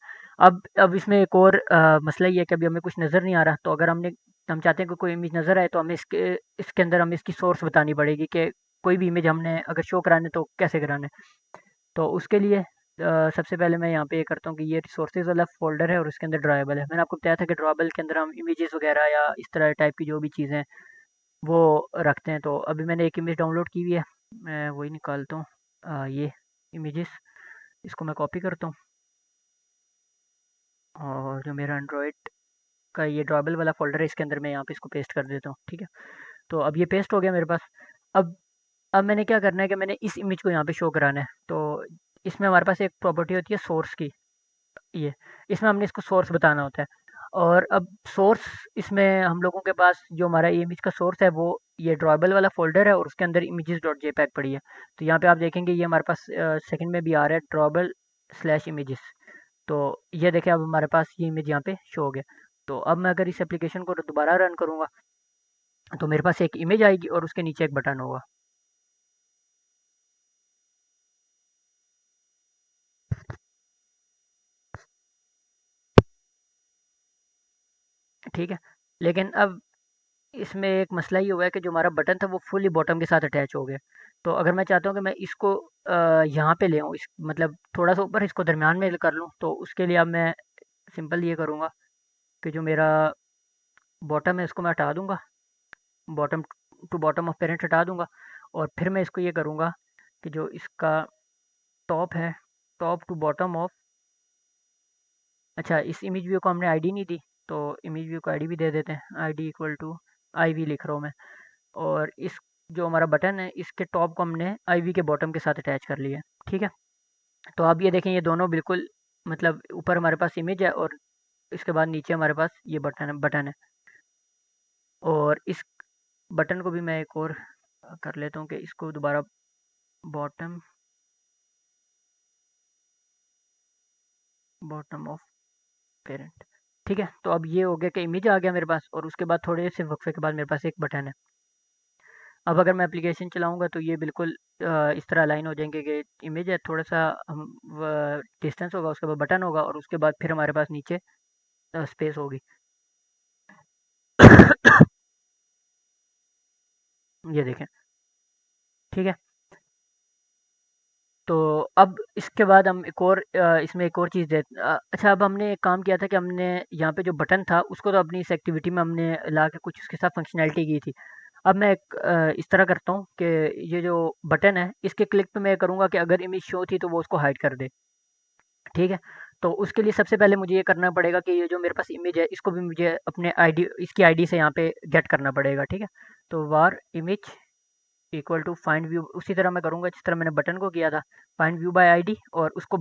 अब इसमें एक और मसला ये है कि अभी हमें कुछ नज़र नहीं आ रहा, तो अगर हम चाहते हैं कि कोई इमेज नज़र आए तो हमें इसके अंदर हमें इसकी सोर्स बतानी पड़ेगी कि कोई भी इमेज हमने अगर शो कराने तो कैसे कराना है। तो उसके लिए सबसे पहले मैं यहाँ पे ये करता हूँ कि ये रिसोर्सेज वाला फ़ोल्डर है और उसके अंदर ड्राइबल है। मैंने आपको बताया था कि ड्राइबल के अंदर हम इमेजेस वगैरह या इस तरह टाइप की जो भी चीज़ें हैं वो रखते हैं। तो अभी मैंने एक इमेज डाउनलोड की हुई है, मैं वही निकालता हूँ, ये इमेजेस, इसको मैं कॉपी करता हूँ, और जो मेरा एंड्रॉयड का ये ड्राइबल वाला फ़ोल्डर है इसके अंदर मैं यहाँ पे इसको पेस्ट कर देता हूँ, ठीक है। तो अब ये पेस्ट हो गया मेरे पास। अब मैंने क्या करना है कि मैंने इस इमेज को यहाँ पे शो कराना है। तो इसमें हमारे पास एक प्रॉपर्टी होती है सोर्स की, ये इसमें हमने इसको सोर्स बताना होता है। और अब सोर्स, इसमें हम लोगों के पास जो हमारा इमेज का सोर्स है वो ये ड्रॉयबल वाला फोल्डर है और उसके अंदर images डॉट जेपैग पड़ी है। तो यहाँ पे आप देखेंगे ये हमारे पास सेकंड में भी आ रहा है ड्रॉयबल स्लैश इमेजेस। तो ये देखें अब हमारे पास ये इमेज यहाँ पे शो हो गया। तो अब मैं अगर इस एप्लीकेशन को दोबारा रन करूँगा तो मेरे पास एक इमेज आएगी और उसके नीचे एक बटन होगा। ठीक है, लेकिन अब इसमें एक मसला ये हुआ है कि जो हमारा बटन था वो फुली बॉटम के साथ अटैच हो गया। तो अगर मैं चाहता हूँ कि मैं इसको यहाँ पे ले आऊँ, इस मतलब थोड़ा सा ऊपर इसको दरमियान में कर लूँ, तो उसके लिए अब मैं सिंपल ये करूँगा कि जो मेरा बॉटम है इसको मैं हटा दूँगा, bottom to bottom of parent हटा दूँगा। और फिर मैं इसको ये करूँगा कि जो इसका टॉप है, टॉप टू बॉटम ऑफ, अच्छा इस इमेज व्यू को हमने आईडी नहीं दी, तो इमेज व्यू को आईडी भी दे देते हैं, आईडी इक्वल टू IV लिख रहा हूँ मैं। और इस जो हमारा बटन है इसके टॉप को हमने IV के बॉटम के साथ अटैच कर लिया है। ठीक है, तो अब ये देखें ये दोनों बिल्कुल, मतलब ऊपर हमारे पास इमेज है और इसके बाद नीचे हमारे पास ये बटन है। और इस बटन को भी मैं एक और कर लेता हूँ कि इसको दोबारा बॉटम बॉटम ऑफ पेरेंट। ठीक है, तो अब ये हो गया कि इमेज आ गया मेरे पास और उसके बाद थोड़े से वक्फे के बाद मेरे पास एक बटन है। अब अगर मैं एप्लीकेशन चलाऊँगा तो ये बिल्कुल इस तरह अलाइन हो जाएँगे कि इमेज है, थोड़ा-सा हम व डिस्टेंस होगा, उसके बाद बटन होगा और उसके बाद फिर हमारे पास नीचे स्पेस होगी। ये देखें, ठीक है? तो अब इसके बाद हम एक और इसमें एक और चीज़ अच्छा, अब हमने एक काम किया था कि हमने यहाँ पे जो बटन था उसको तो अपनी इस एक्टिविटी में हमने ला के कुछ उसके साथ फंक्शनैलिटी की थी। अब मैं एक इस तरह करता हूँ कि ये जो बटन है इसके क्लिक पे मैं करूँगा कि अगर इमेज शो थी तो वो उसको हाइड कर दे। ठीक है, तो उसके लिए सबसे पहले मुझे ये करना पड़ेगा कि ये जो मेरे पास इमेज है इसको भी मुझे अपने आईडी, इसकी आईडी से यहाँ पे गेट करना पड़ेगा। ठीक है, तो var image equal to find view, उसी तरह मैं करूँगा जिस तरह मैंने बटन को किया था, फाइंड व्यू बाय आईडी। और उसको,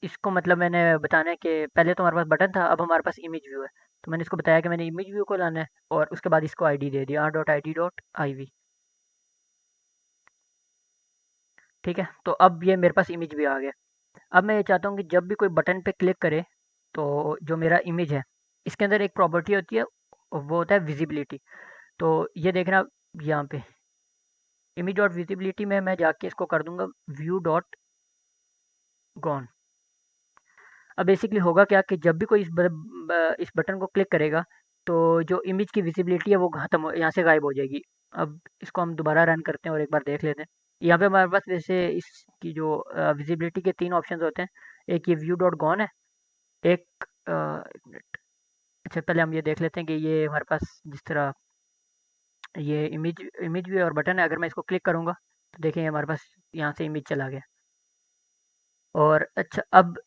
इसको मतलब मैंने बताना है कि पहले तो हमारे पास बटन था, अब हमारे पास इमेज व्यू है। तो मैंने इसको बताया कि मैंने इमेज व्यू को लाना है और उसके बाद इसको आईडी दे दिया r.id.iv। ठीक है, तो अब ये मेरे पास इमेज भी आ गया। अब मैं ये चाहता हूँ कि जब भी कोई बटन पे क्लिक करे तो जो मेरा इमेज है इसके अंदर एक प्रॉपर्टी होती है, वो होता है विजिबिलिटी। तो ये देखना यहाँ पे इमेज डॉट विजिबिलिटी में मैं जाके इसको कर दूंगा व्यू डॉट गॉन। अब बेसिकली होगा क्या कि जब भी कोई इस बटन को क्लिक करेगा तो जो इमेज की विजिबिलिटी है वो खत्म यहाँ से गायब हो जाएगी। अब इसको हम दोबारा रन करते हैं और एक बार देख लेते हैं। यहाँ पे हमारे पास वैसे इसकी जो विजिबिलिटी के 3 ऑप्शंस होते हैं। एक ये व्यू डॉट गॉन है, एक एक मिनट, अच्छा पहले हम ये देख लेते हैं कि ये हमारे पास जिस तरह ये इमेज भी और बटन है, अगर मैं इसको क्लिक करूँगा तो देखिए हमारे पास यहाँ से इमेज चला गया। और अच्छा अब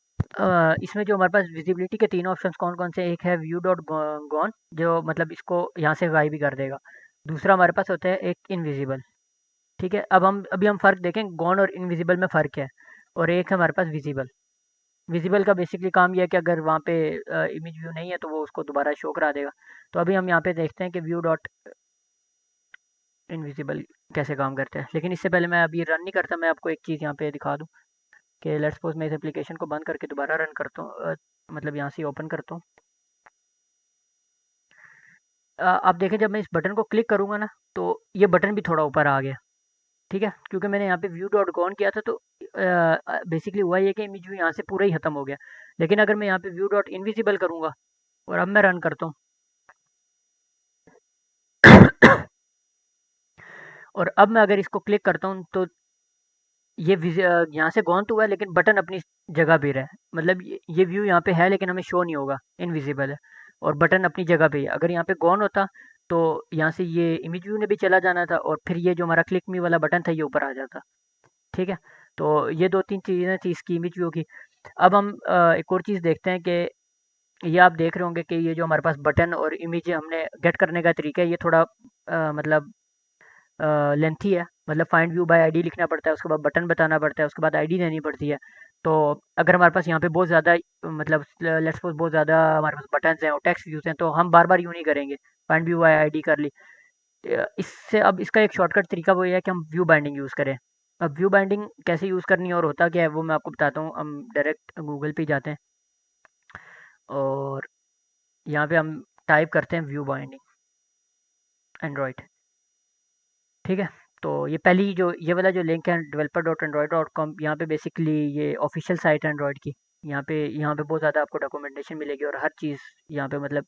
इसमें जो हमारे पास विजिबिलिटी के 3 ऑप्शंस कौन-कौन से, एक है व्यू डॉट गॉन जो मतलब इसको यहाँ से गायब भी कर देगा। दूसरा हमारे पास होता है एक इनविजिबल। ठीक है, अब हम अभी हम फ़र्क देखें गॉन और इनविजिबल में फ़र्क क्या है। और एक है हमारे पास विजिबल। विजिबल का बेसिकली काम ये है कि अगर वहाँ पे इमेज व्यू नहीं है तो वो उसको दोबारा शो करा देगा। तो अभी हम यहाँ पे देखते हैं कि व्यू डॉट इनविजिबल कैसे काम करता है। लेकिन इससे पहले मैं अभी रन नहीं करता, मैं आपको एक चीज़ यहाँ पे दिखा दूँ कि लेट्स सपोज मैं इस एप्लीकेशन को बंद करके दोबारा रन करता हूँ, मतलब यहाँ से ओपन करता हूँ। आप देखें जब मैं इस बटन को क्लिक करूँगा ना तो ये बटन भी थोड़ा ऊपर आ गया। ठीक है, क्योंकि मैंने यहाँ पे व्यू डॉट गॉन किया था तो बेसिकली हुआ ये कि इमेज व्यू यहाँ से पूरा ही खत्म हो गया। लेकिन अगर मैं यहाँ पे व्यू डॉट इनविजिबल करूँगा और अब मैं रन करता हूँ और अब मैं अगर इसको क्लिक करता हूँ तो ये यहाँ से गॉन तो हुआ है लेकिन बटन अपनी जगह पे रहा है। मतलब ये व्यू यहाँ पे है लेकिन हमें शो नहीं होगा, इनविजिबल है। और बटन अपनी जगह पे ही है। अगर यहाँ पे गॉन होता तो यहाँ से ये इमेज व्यू ने भी चला जाना था और फिर ये जो हमारा क्लिक मी वाला बटन था ये ऊपर आ जाता। ठीक है, तो ये 2-3 चीज़ें थी इसकी इमेज व्यू की। अब हम एक और चीज़ देखते हैं कि ये आप देख रहे होंगे कि ये जो हमारे पास बटन और इमेज हमने गेट करने का तरीका है ये थोड़ा मतलब लेंथी है, मतलब फाइंड व्यू बाय आईडी लिखना पड़ता है, उसके बाद बटन बताना पड़ता है, उसके बाद आईडी देनी पड़ती है। तो अगर हमारे पास यहाँ पे बहुत ज़्यादा मतलब लेट्स सपोज बहुत ज़्यादा हमारे पास बटन्स हैं और टेक्स्ट यूज़ हैं, तो हम बार बार यूँ नहीं करेंगे। फाइंड व्यू बाय आईडी कर ली। इससे अब इसका एक शॉर्टकट तरीका वो ये है कि हम व्यू बाइंडिंग यूज़ करें। अब व्यू बाइंडिंग कैसे यूज़ करनी है और होता क्या है वो मैं आपको बताता हूँ। हम डायरेक्ट गूगल पे जाते हैं और यहाँ पे हम टाइप करते हैं व्यू बाइंडिंग एंड्रॉयड। ठीक है। तो ये पहली जो ये वाला जो लिंक है developer.android.com, यहाँ पे बेसिकली ये ऑफिशियल साइट है एंड्रॉयड की। यहाँ पे बहुत ज़्यादा आपको डॉक्यूमेंटेशन मिलेगी और हर चीज़ यहाँ पे मतलब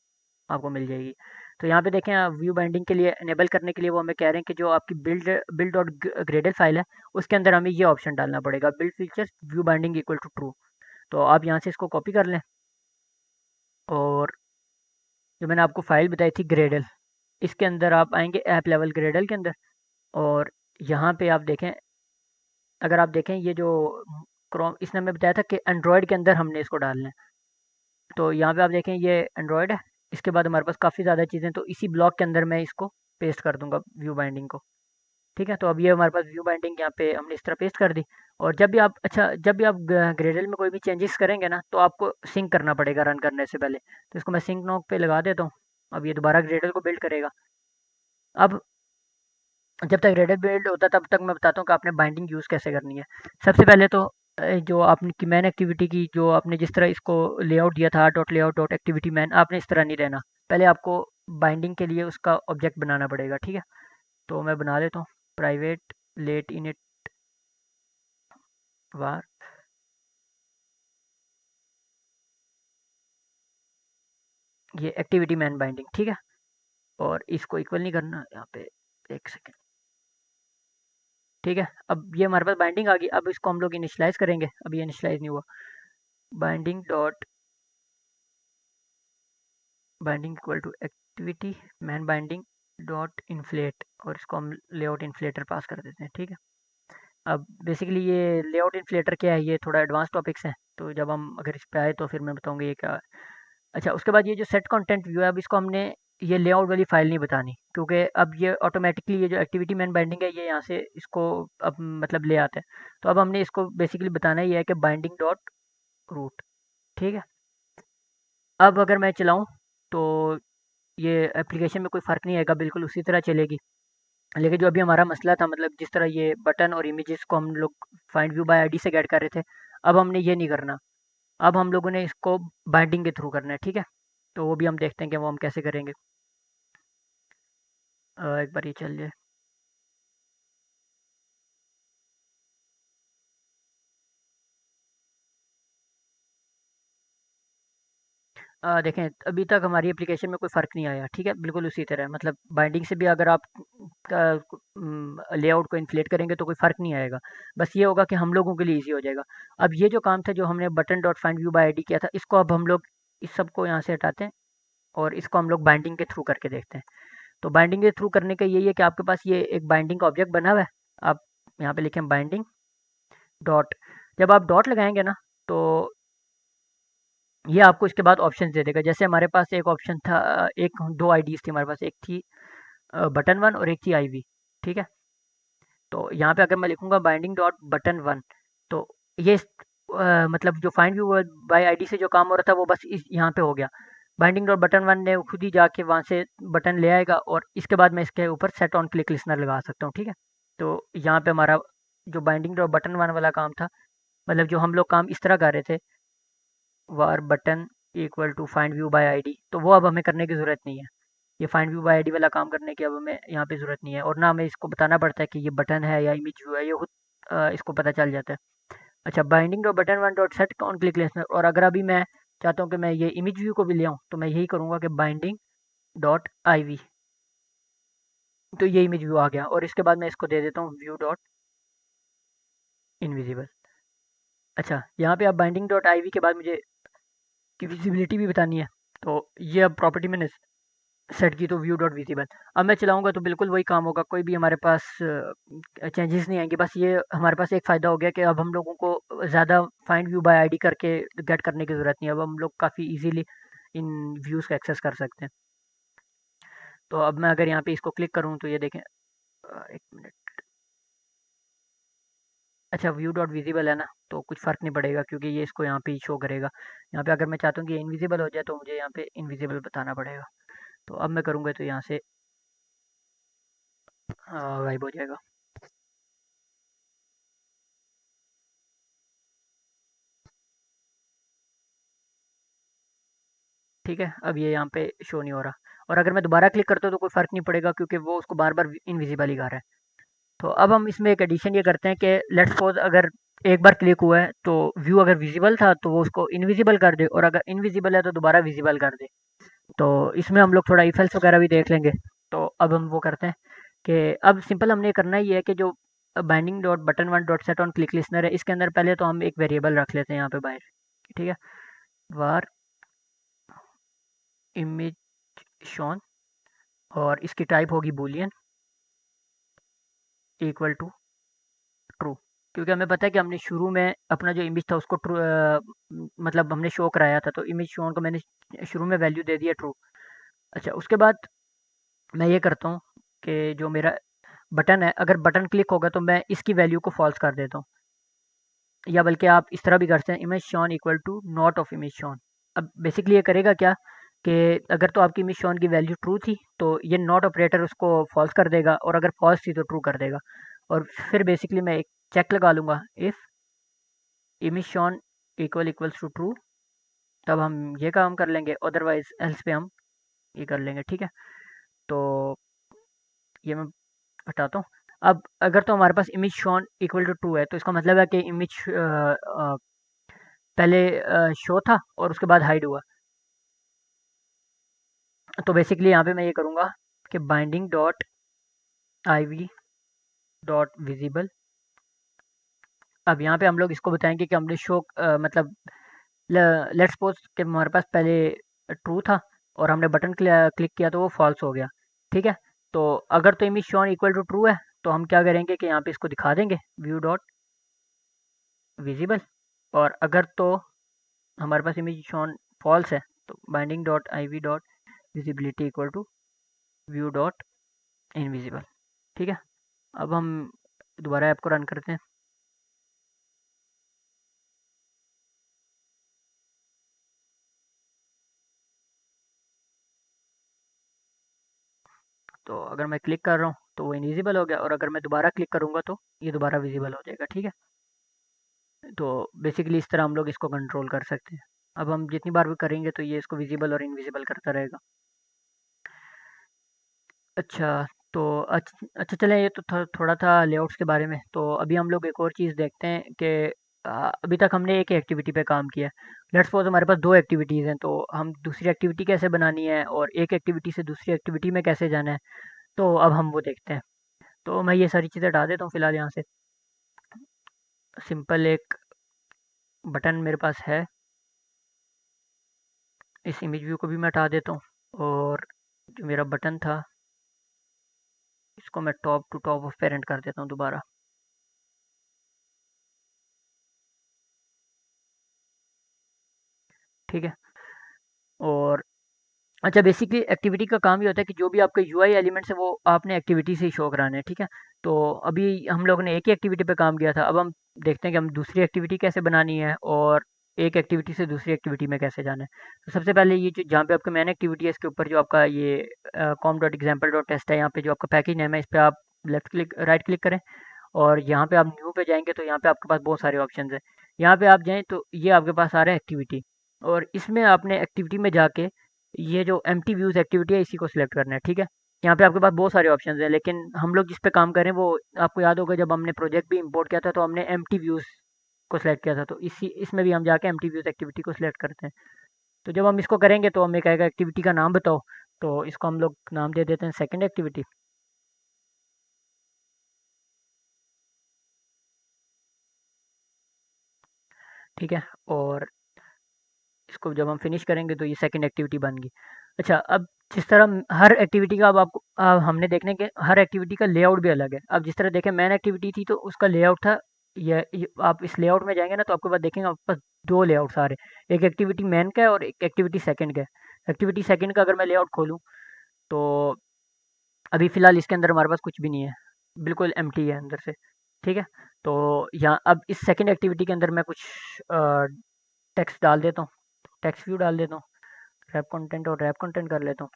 आपको मिल जाएगी। तो यहाँ पे देखें, व्यू बाइंडिंग के लिए इनेबल करने के लिए वो हमें कह रहे हैं कि जो आपकी build build dot gradle file है उसके अंदर हमें ये ऑप्शन डालना पड़ेगा, build features view binding equal to true. तो आप यहाँ से इसको कॉपी कर लें और जो मैंने आपको फाइल बताई थी ग्रेडल, इसके अंदर आप आएंगे ऐप लेवल ग्रेडल के अंदर। और यहाँ पे आप देखें, अगर आप देखें ये जो क्रोम इसने हमें बताया था कि एंड्रॉयड के अंदर हमने इसको डालना है। तो यहाँ पे आप देखें ये एंड्रॉयड है। इसके बाद हमारे पास काफ़ी ज़्यादा चीज़ें, तो इसी ब्लॉक के अंदर मैं इसको पेस्ट कर दूंगा व्यू बाइंडिंग को। ठीक है। तो अब ये हमारे पास व्यू बाइंडिंग यहाँ पे हमने इस तरह पेस्ट कर दी। और जब भी आप ग्रेडल में कोई भी चेंजेस करेंगे ना, तो आपको सिंक करना पड़ेगा रन करने से पहले। तो इसको मैं सिंक नोक पे लगा देता हूँ। अब ये दोबारा ग्रेडल को बिल्ड करेगा। अब जब तक रेडिट बिल्ड होता है तब तक मैं बताता हूँ कि आपने बाइंडिंग यूज़ कैसे करनी है। सबसे पहले तो जो आपने की मैन एक्टिविटी की, जो आपने जिस तरह इसको लेआउट दिया था dot layout dot activity man, आपने इस तरह नहीं रहना। पहले आपको बाइंडिंग के लिए उसका ऑब्जेक्ट बनाना पड़ेगा। ठीक है। तो मैं बना देता हूँ प्राइवेट लेट इनिट वार, ये एक्टिविटी मैन बाइंडिंग। ठीक है। और इसको इक्वल नहीं करना यहाँ पे, एक सेकेंड। ठीक है। अब ये हमारे पास बाइंडिंग आ गई। अब इसको हम लोग इनिशलाइज करेंगे। अब ये इनिशलाइज नहीं हुआ। Binding dot binding equal to activity main binding dot inflate, और इसको हम लेआउट इन्फ्लेटर पास कर देते हैं। ठीक है। अब बेसिकली ये लेआउट इन्फ्लेटर क्या है, ये थोड़ा एडवांस टॉपिक्स हैं, तो जब हम अगर इस पे आए तो फिर मैं बताऊंगा ये क्या है। अच्छा, उसके बाद ये जो सेट कंटेंट व्यू है, अब इसको हमने ये लेआउट वाली फाइल नहीं बतानी, क्योंकि अब ये ऑटोमेटिकली ये जो एक्टिविटी मैन बाइंडिंग है ये यहाँ से इसको अब मतलब ले आते हैं। तो अब हमने इसको बेसिकली बताना ही है कि बाइंडिंग डॉट रूट। ठीक है। अब अगर मैं चलाऊँ तो ये एप्लीकेशन में कोई फ़र्क नहीं आएगा, बिल्कुल उसी तरह चलेगी। लेकिन जो अभी हमारा मसला था, मतलब जिस तरह ये बटन और इमेजेस को हम लोग फाइंड व्यू बाय आईडी से गेट कर रहे थे, अब हमने ये नहीं करना। अब हम लोगों ने इसको बाइंडिंग के थ्रू करना है। ठीक है। तो वो भी हम देखते हैं कि वो हम कैसे करेंगे। एक बार ये चल जाए। देखें, अभी तक हमारी एप्लीकेशन में कोई फ़र्क नहीं आया। ठीक है। बिल्कुल उसी तरह, मतलब बाइंडिंग से भी अगर आप लेआउट को इन्फ्लेट करेंगे तो कोई फ़र्क नहीं आएगा। बस ये होगा कि हम लोगों के लिए ईजी हो जाएगा। अब ये जो काम था जो हमने button dot find view by ID किया था, इसको अब हम लोग इस सब को यहाँ से हटाते हैं और इसको हम लोग बाइंडिंग के थ्रू करके देखते हैं। तो बाइंडिंग के थ्रू करने का यही है कि आपके पास ये एक बाइंडिंग का ऑब्जेक्ट बना हुआ है। आप यहाँ पे लिखें बाइंडिंग डॉट। जब आप डॉट लगाएंगे ना, तो ये आपको इसके बाद ऑप्शन दे देगा। जैसे हमारे पास एक ऑप्शन था, एक दो आईडीज थी हमारे पास, एक थी बटन वन और एक थी आईवी। ठीक है। तो यहाँ पे अगर मैं लिखूंगा बाइंडिंग डॉट बटन वन, तो ये मतलब जो फाइंड व्यू बाय आईडी से जो काम हो रहा था वो बस इस यहाँ पे हो गया। बाइंडिंग डॉट बटन वन ने खुद ही जाके वहाँ से बटन ले आएगा और इसके बाद मैं इसके ऊपर सेट ऑन क्लिक लिसनर लगा सकता हूँ। ठीक है। तो यहाँ पे हमारा जो बाइंडिंग डॉट बटन वन वाला काम था, मतलब जो हम लोग काम इस तरह कर रहे थे, var button equal to find view by ID, तो वो अब हमें करने की ज़रूरत नहीं है। ये फाइंड व्यू बाय आईडी वाला काम करने की अब हमें यहाँ पे ज़रूरत नहीं है, और ना हमें इसको बताना पड़ता है कि ये बटन है या इमेज व्यू है, ये खुद इसको पता चल जाता है। अच्छा, binding dot button one dot set on click listener, और अगर अभी मैं चाहता हूँ कि मैं ये इमेज व्यू को भी ले आऊँ, तो मैं यही करूँगा कि बाइंडिंग डॉट आई, तो ये इमेज व्यू आ गया। और इसके बाद मैं इसको दे देता हूँ व्यू डॉट इनविजिबल। अच्छा, यहाँ पे अब बाइंडिंग डॉट आई के बाद मुझे की विजिबिलिटी भी बतानी है। तो ये अब प्रॉपर्टी मैंने सेट की, तो व्यू डॉट विजिबल। अब मैं चलाऊंगा तो बिल्कुल वही काम होगा, कोई भी हमारे पास चेंजेस नहीं आएंगे। बस ये हमारे पास एक फ़ायदा हो गया कि अब हम लोगों को ज़्यादा फाइंड व्यू बाय आईडी करके गेट करने की ज़रूरत नहीं है। अब हम लोग काफ़ी इजीली इन व्यूज़ को एक्सेस कर सकते हैं। तो अब मैं अगर यहाँ पे इसको क्लिक करूँ तो ये देखें, एक मिनट। अच्छा, व्यू डॉट विजिबल है ना, तो कुछ फ़र्क नहीं पड़ेगा क्योंकि ये इसको यहाँ पे ही शो करेगा। यहाँ पे अगर मैं चाहता हूँ कि इनविजिबल हो जाए तो मुझे यहाँ पे इनविजिबल बताना पड़ेगा। तो अब मैं करूँगा तो यहाँ से गायब हो जाएगा। ठीक है, अब ये यहाँ पे शो नहीं हो रहा। और अगर मैं दोबारा क्लिक करता हूँ तो कोई फ़र्क नहीं पड़ेगा क्योंकि वो उसको बार बार इनविजिबल ही कर रहा है। तो अब हम इसमें एक एडिशन ये करते हैं कि लेट्स सपोज अगर एक बार क्लिक हुआ है तो व्यू अगर विजिबल था तो वो उसको इनविजिबल कर दे, और अगर इनविजिबल है तो दोबारा विजिबल कर दे। तो इसमें हम लोग थोड़ा इफ एल्स वगैरह भी देख लेंगे। तो अब हम वो करते हैं कि अब सिंपल हमने करना ही है कि जो binding dot button one dot set on click listener है, इसके अंदर पहले तो हम एक वेरिएबल रख लेते हैं यहाँ पे बाहर। ठीक है, वार इमेज शॉन, और इसकी टाइप होगी बूलियन इक्वल टू ट्रू। क्योंकि हमें पता है कि हमने शुरू में अपना जो इमेज था उसको ट्रू, मतलब हमने शो कराया था, तो इमेज शोन को मैंने शुरू में वैल्यू दे दिया ट्रू। अच्छा, उसके बाद मैं ये करता हूँ कि जो मेरा बटन है, अगर बटन क्लिक होगा तो मैं इसकी वैल्यू को फॉल्स कर देता हूँ, या बल्कि आप इस तरह भी कर सकते हैं, image shown equal to not of image shown. अब बेसिकली ये करेगा क्या कि अगर तो आपकी इमेज शॉन की वैल्यू ट्रू थी तो ये नॉट ऑपरेटर उसको फॉल्स कर देगा, और अगर फॉल्स थी तो ट्रू कर देगा। और फिर बेसिकली मैं एक चेक लगा लूँगा, if image shown equals to true, तब हम ये काम कर लेंगे, अदरवाइज एल्स पे हम ये कर लेंगे। ठीक है, तो ये मैं हटाता हूँ। अब अगर तो हमारे पास image shown equal to true है तो इसका मतलब है कि इमेज पहले शो था और उसके बाद हाइड हुआ। तो बेसिकली यहाँ पे मैं ये करूँगा कि binding dot I V dot visible. अब यहाँ पे हम लोग इसको बताएंगे कि हमने शो मतलब लेट्स सपोज कि हमारे पास पहले ट्रू था और हमने बटन क्लिक किया तो वो फॉल्स हो गया। ठीक है, तो अगर तो image shown equal to true है तो हम क्या करेंगे कि यहाँ पे इसको दिखा देंगे व्यू डॉट विजिबल, और अगर तो हमारे पास इमेज शॉन फॉल्स है तो binding dot I V dot visibility equal to view dot invisible. ठीक है, अब हम दोबारा ऐप को रन करते हैं। तो अगर मैं क्लिक कर रहा हूँ तो वो इनविजिबल हो गया, और अगर मैं दोबारा क्लिक करूँगा तो ये दोबारा विजिबल हो जाएगा। ठीक है, तो बेसिकली इस तरह हम लोग इसको कंट्रोल कर सकते हैं। अब हम जितनी बार भी करेंगे तो ये इसको विजिबल और इनविजिबल करता रहेगा। अच्छा, तो अच्छा चलें, ये तो थोड़ा था लेआउट्स के बारे में। तो अभी हम लोग एक और चीज़ देखते हैं कि अभी तक हमने एक एक्टिविटी पे काम किया है। लेट्स सपोज हमारे पास दो एक्टिविटीज़ हैं, तो हम दूसरी एक्टिविटी कैसे बनानी है और एक एक्टिविटी से दूसरी एक्टिविटी में कैसे जाना है, तो अब हम वो देखते हैं। तो मैं ये सारी चीज़ें हटा देता हूँ फिलहाल यहाँ से। सिंपल एक बटन मेरे पास है, इस इमेज व्यू को भी मैं हटा देता हूँ, और जो मेरा बटन था इसको मैं top to top of parent कर देता हूँ दोबारा। ठीक है, और अच्छा, बेसिकली एक्टिविटी का काम ये होता है कि जो भी आपके यूआई एलिमेंट्स है वो आपने एक्टिविटी से ही शो कराने हैं। ठीक है, तो अभी हम लोगों ने एक ही एक्टिविटी पे काम किया था, अब हम देखते हैं कि हम दूसरी एक्टिविटी कैसे बनानी है और एक एक्टिविटी से दूसरी एक्टिविटी में कैसे जाना है। तो सबसे पहले ये जो जहाँ पे आपका मेन एक्टिविटी है इसके ऊपर जो आपका ये com dot example dot test है, यहाँ पे जो आपका पैकेज नेम है इस पर आप लेफ्ट क्लिक राइट क्लिक करें, और यहाँ पे आप न्यू पे जाएंगे तो यहाँ पे आपके पास बहुत सारे ऑप्शन है। यहाँ पे आप जाएँ तो ये आपके पास आ रहा है एक्टिविटी, और इसमें आपने एक्टिविटी में जाके ये जो एम्प्टी व्यूज़ एक्टिविटी है इसी को सिलेक्ट करना है। ठीक है, यहाँ पे आपके पास बहुत सारे ऑप्शंस हैं, लेकिन हम लोग जिस पे काम करें वो आपको याद होगा, जब हमने प्रोजेक्ट भी इंपोर्ट किया था तो हमने एम्प्टी व्यूज़ को सिलेक्ट किया था, तो इसी इसमें भी हम जाके एम्प्टी व्यूज़ एक्टिविटी को सिलेक्ट करते हैं। तो जब हम इसको करेंगे तो हमें कहेगा एक्टिविटी का नाम बताओ, तो इसको हम लोग नाम दे देते हैं सेकेंड एक्टिविटी। ठीक है, और इसको जब हम फिनिश करेंगे तो ये सेकंड एक्टिविटी बन गई। अच्छा, अब जिस तरह हर एक्टिविटी का अब आपको हमने देखने के हर एक्टिविटी का लेआउट भी अलग है। अब जिस तरह देखें मैन एक्टिविटी थी तो उसका लेआउट था ये आप इस लेआउट में जाएंगे ना तो आपके पास देखेंगे आपके पास दो लेआउट्स आ रहे हैं, एक एक्टिविटी मैन का है और एक एक्टिविटी सेकंड का है। एक्टिविटी सेकंड का अगर मैं लेआउट खोलूँ तो अभी फ़िलहाल इसके अंदर हमारे पास कुछ भी नहीं है। बिल्कुल एम्प्टी है अंदर से। ठीक है, तो यहाँ अब इस सेकंड एक्टिविटी के अंदर मैं कुछ टेक्स्ट डाल देता हूँ, टेक्स्ट व्यू डाल देता हूँ, रैप कंटेंट और रैप कंटेंट कर लेता हूँ।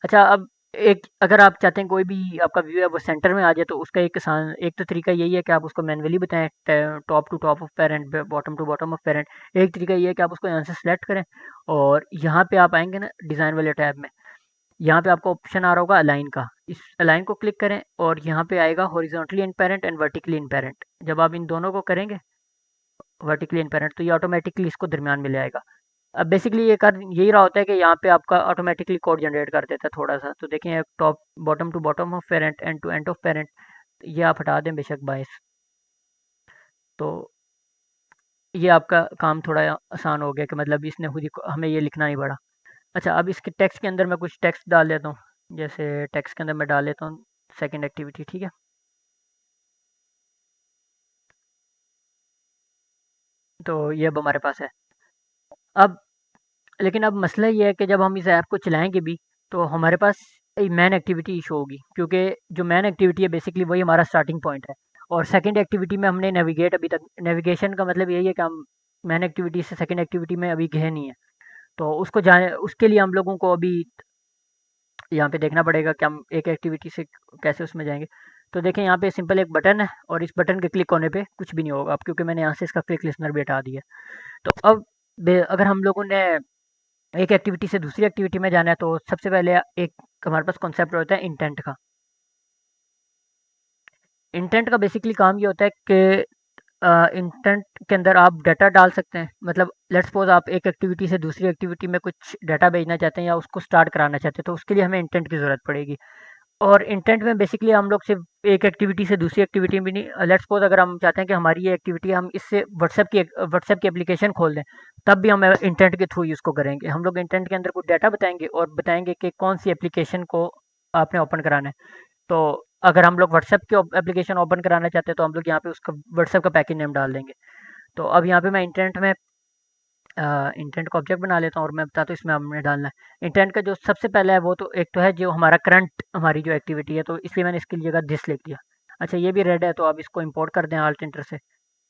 अच्छा, अब एक अगर आप चाहते हैं कोई भी आपका व्यू है वो सेंटर में आ जाए, तो उसका एक तो तरीका यही है कि आप उसको मैनुअली बताएं, top to top of parent, bottom to bottom of parent. एक तरीका ये है कि आप उसको यहाँ से सिलेक्ट करें और यहाँ पे आप आएंगे ना डिज़ाइन वाले टैब में, यहाँ पे आपको ऑप्शन आ रहा होगा अलाइन का, इस अलाइन को क्लिक करें और यहाँ पे आएगा horizontally in parent and vertically in parent. जब आप इन दोनों को करेंगे वर्टिकली इन पेरेंट, तो ये ऑटोमेटिकली इसको दरमियान में ले आएगा। अब बेसिकली ये कर यही रहा होता है कि यहाँ पे आपका ऑटोमेटिकली कोड जनरेट कर देता है थोड़ा सा। तो देखें top bottom to bottom of parent, end to end of parent, ये आप हटा दें बेशक बायस, तो ये आपका काम थोड़ा आसान हो गया कि मतलब इसने खुद ही हमें ये लिखना नहीं पड़ा। अच्छा, अब इसके टेक्स्ट के अंदर मैं कुछ टेक्स्ट डाल देता हूँ, जैसे टेक्स्ट के अंदर मैं डाल लेता हूँ सेकेंड एक्टिविटी। ठीक है, तो ये अब हमारे पास है। अब लेकिन अब मसला ये है कि जब हम इस ऐप को चलाएंगे भी, तो हमारे पास मैन एक्टिविटी इशू होगी, क्योंकि जो मैन एक्टिविटी है बेसिकली वही हमारा स्टार्टिंग पॉइंट है। और सेकंड एक्टिविटी में हमने नेविगेट अभी तक, नेविगेशन का मतलब यही है कि हम मैन एक्टिविटी से सेकंड एक्टिविटी में अभी गए नहीं है। तो उसको जाने उसके लिए हम लोगों को अभी यहाँ पे देखना पड़ेगा कि हम एक एक्टिविटी से कैसे उसमें जाएंगे। तो देखें यहाँ पे सिंपल एक बटन है और इस बटन के क्लिक होने पे कुछ भी नहीं होगा अब, क्योंकि मैंने यहाँ से इसका क्विक लिसनर भी हटा दिया। तो अब अगर हम लोगों ने एक एक्टिविटी से दूसरी एक्टिविटी में जाना है, तो सबसे पहले एक हमारे पास कॉन्सेप्ट होता है इंटेंट का। इंटेंट का बेसिकली काम ये होता है कि इंटेंट के अंदर आप डाटा डाल सकते हैं। मतलब लेट्स सपोज आप एक एक्टिविटी से दूसरी एक्टिविटी में कुछ डाटा भेजना चाहते हैं या उसको स्टार्ट कराना चाहते हैं, तो उसके लिए हमें इंटेंट की ज़रूरत पड़ेगी। और इंटेंट में बेसिकली हम लोग सिर्फ एक एक्टिविटी से दूसरी एक्टिविटी में नहीं, लेट्स सपोज अगर हम चाहते हैं कि हमारी ये एक्टिविटी हम इससे व्हाट्सएप की एप्लीकेशन खोल दें, तब भी हम इंटेंट के थ्रू यूज़ को करेंगे। हम लोग इंटेंट के अंदर कुछ डाटा बताएंगे और बताएंगे कि कौन सी एप्लीकेशन को आपने ओपन कराना है। तो अगर हम लोग व्हाट्सएप की एप्लीकेशन ओपन कराना चाहते हैं, तो हम लोग यहाँ पे उसका व्हाट्सएप का पैकेज नेम डाल देंगे। तो अब यहाँ पे मैं इंटेंट में इंटेंट का ऑब्जेक्ट बना लेता हूँ और मैं बताता हूँ इसमें हमने डालना है। इंटेंट का जो सबसे पहला है वो तो एक तो है जो हमारा करंट हमारी जो एक्टिविटी है, तो इसलिए मैंने इसके लिए जगह दिस लिख दिया। अच्छा, ये भी रेड है तो आप इसको इंपोर्ट कर दें आल्ट एंटर से,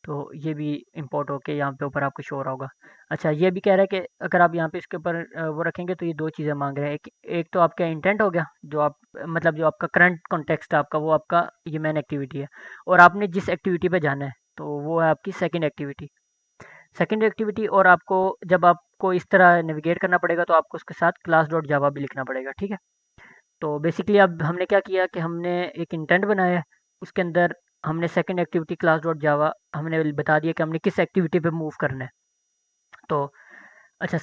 तो ये भी इंपोर्ट होके यहाँ पे ऊपर आपको शो हो रहा होगा। अच्छा, ये भी कह रहा है कि अगर आप यहाँ पे इसके ऊपर वो रखेंगे, तो ये दो चीज़ें मांग रहे हैं। एक एक तो आपका इंटेंट हो गया, जो आप मतलब जो आपका करंट कॉन्टेक्स्ट आपका, वो आपका ये मेन एक्टिविटी है, और आपने जिस एक्टिविटी पे जाना है तो वो है आपकी सेकेंड एक्टिविटी। सेकेंड एक्टिविटी, और आपको जब आपको इस तरह नेविगेट करना पड़ेगा, तो आपको उसके साथ क्लास डॉट जावा भी लिखना पड़ेगा। ठीक है, तो बेसिकली अब हमने क्या किया कि हमने एक इंटेंट बनाया है, उसके अंदर हमने सेकंड एक्टिविटी क्लास डॉट जावा हमने बता दिया कि हमने किस एक्टिविटी पे मूव करना है। तो अच्छा,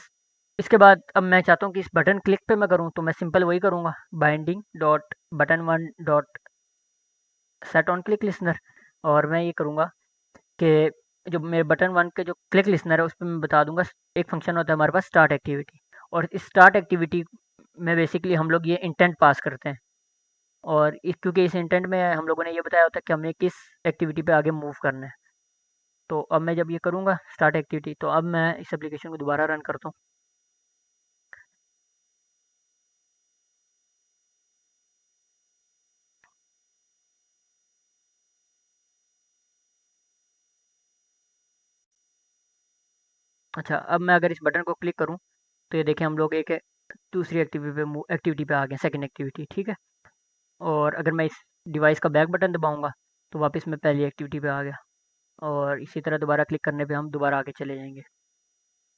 इसके बाद अब मैं चाहता हूँ कि इस बटन क्लिक पे मैं करूँ, तो मैं सिंपल वही करूँगा, binding dot button one dot set on click listener. और मैं ये करूँगा कि जो मेरे बटन वन के जो क्लिक लिसनर है उस पर मैं बता दूंगा, एक फंक्शन होता है हमारे पास स्टार्ट एक्टिविटी, और इस स्टार्ट एक्टिविटी में बेसिकली हम लोग ये इंटेंट पास करते हैं। और क्योंकि इस इंटेंट में हम लोगों ने ये बताया होता है कि हमें किस एक्टिविटी पे आगे मूव करना है। तो अब मैं जब ये करूँगा स्टार्ट एक्टिविटी, तो अब मैं इस एप्लीकेशन को दोबारा रन करता हूँ। अच्छा, अब मैं अगर इस बटन को क्लिक करूँ, तो ये देखें हम लोग एक दूसरी एक्टिविटी पे आ गए, सेकंड एक्टिविटी। ठीक है, और अगर मैं इस डिवाइस का बैक बटन दबाऊंगा, तो वापस मैं पहली एक्टिविटी पे आ गया, और इसी तरह दोबारा क्लिक करने पे हम दोबारा आगे चले जाएंगे।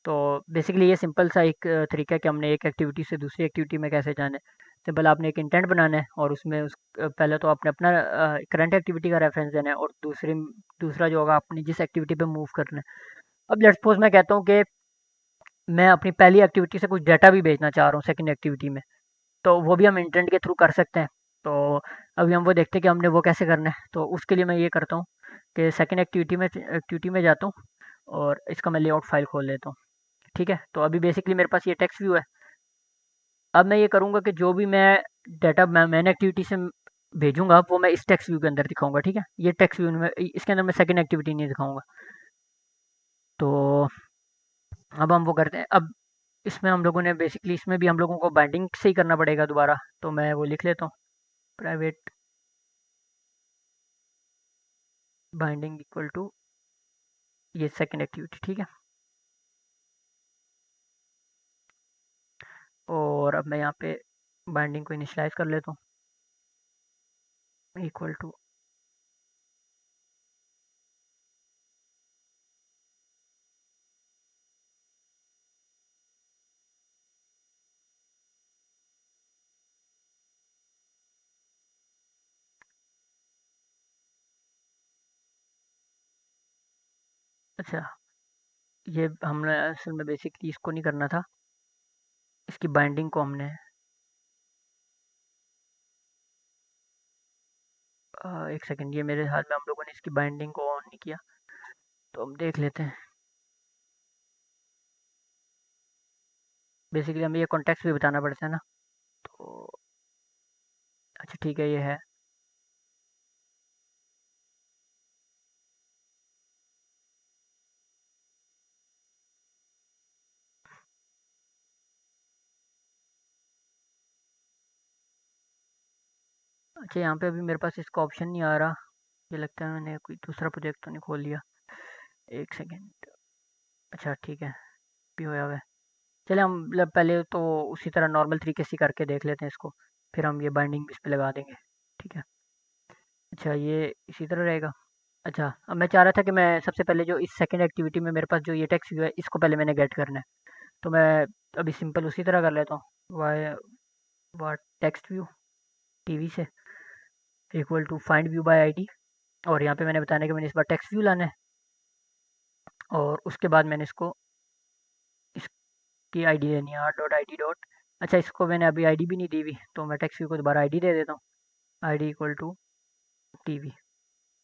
तो बेसिकली ये सिंपल सा एक तरीका है कि हमने एक एक्टिविटी से दूसरी एक्टिविटी में कैसे जाना है। सिंपल आपने एक इंटेंट बनाना है और उसमें पहले तो आपने अपना करंट एक्टिविटी का रेफरेंस देना है, और दूसरा जो होगा आपने जिस एक्टिविटी पे मूव करना है। अब लेट्स सपोज मैं कहता हूँ कि मैं अपनी पहली एक्टिविटी से कुछ डाटा भी भेजना चाह रहा हूँ सेकंड एक्टिविटी में, तो वो भी हम इंटेंट के थ्रू कर सकते हैं। तो अभी हम वो देखते हैं कि हमने वो कैसे करना है। तो उसके लिए मैं ये करता हूँ कि सेकंड एक्टिविटी में जाता हूँ और इसका मैं लेआउट फाइल खोल लेता हूँ। ठीक है, तो अभी बेसिकली मेरे पास ये टेक्स्ट व्यू है। अब मैं ये करूँगा कि जो भी मैं डाटा मैन एक्टिविटी से भेजूंगा, वो मैं इस टेक्स्ट व्यू के अंदर दिखाऊंगा। ठीक है, ये टेक्स्ट व्यू में इसके अंदर मैं सेकंड एक्टिविटी नहीं दिखाऊंगा। तो अब हम वो करते हैं। अब इसमें हम लोगों ने बेसिकली इसमें भी हम लोगों को बाइंडिंग से ही करना पड़ेगा दोबारा, तो मैं वो लिख लेता हूँ प्राइवेट बाइंडिंग इक्वल टू ये सेकंड एक्टिविटी, ठीक है। और अब मैं यहाँ पे बाइंडिंग को इनिशियलाइज कर लेता हूँ इक्वल टू, अच्छा ये हमने असल में बेसिकली इसको नहीं करना था, इसकी बाइंडिंग को हमने एक सेकंड, ये मेरे हाथ में, हम लोगों ने इसकी बाइंडिंग को ऑन नहीं किया, तो हम देख लेते हैं। बेसिकली हमें ये कॉन्टेक्स्ट भी बताना पड़ता है ना, तो अच्छा ठीक है, ये है। अच्छा यहाँ पे अभी मेरे पास इसका ऑप्शन नहीं आ रहा, ये लगता है मैंने कोई दूसरा प्रोजेक्ट तो नहीं खोल लिया। एक सेकेंड, अच्छा ठीक है, भी होया हुआ है। चले हम मतलब पहले तो उसी तरह नॉर्मल तरीके से करके देख लेते हैं इसको, फिर हम ये बाइंडिंग इस पे लगा देंगे, ठीक है। अच्छा ये इसी तरह रहेगा। अच्छा अब मैं चाह रहा था कि मैं सबसे पहले जो इस सेकंड एक्टिविटी में मेरे पास जो ये टेक्स्ट व्यू है, इसको पहले मैंने गेट करना है। तो मैं अभी सिंपल उसी तरह कर लेता हूँ, why what text view TV से equal to find view by ID, और यहाँ पे मैंने बताना है कि मैंने इस बार टेक्स्ट व्यू लाना है, और उसके बाद मैंने इसको इसकी आईडी देनी है, R dot I D dot. अच्छा इसको मैंने अभी आईडी भी नहीं दी हुई, तो मैं टेक्स्ट व्यू को दोबारा आईडी दे देता हूँ, आईडी इक्वल टू टीवी,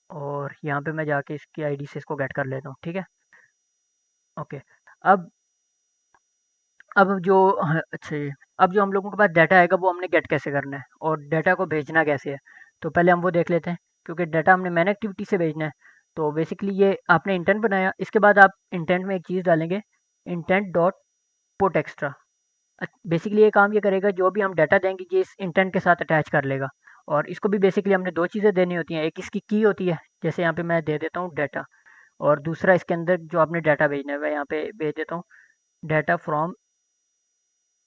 और यहाँ पे मैं जाके इसकी आईडी से इसको गेट कर लेता हूँ, ठीक है। ओके, अब अब जो हाँ, अच्छा ये अब जो हम लोगों के पास डाटा आएगा वो हमने गेट कैसे करना है और डाटा को भेजना कैसे है, तो पहले हम वो देख लेते हैं। क्योंकि डाटा हमने मैन एक्टिविटी से भेजना है, तो बेसिकली ये आपने इंटेंट बनाया, इसके बाद आप इंटेंट में एक चीज़ डालेंगे, intent dot put extra. Basically ये काम ये करेगा, जो भी हम डाटा देंगे ये इस इंटेंट के साथ अटैच कर लेगा। और इसको भी बेसिकली हमने दो चीज़ें देनी होती हैं, एक इसकी की होती है, जैसे यहाँ पे मैं दे देता हूँ डाटा, और दूसरा इसके अंदर जो आपने डाटा भेजना है मैं यहाँ पे भेज देता हूँ, डाटा फ्रॉम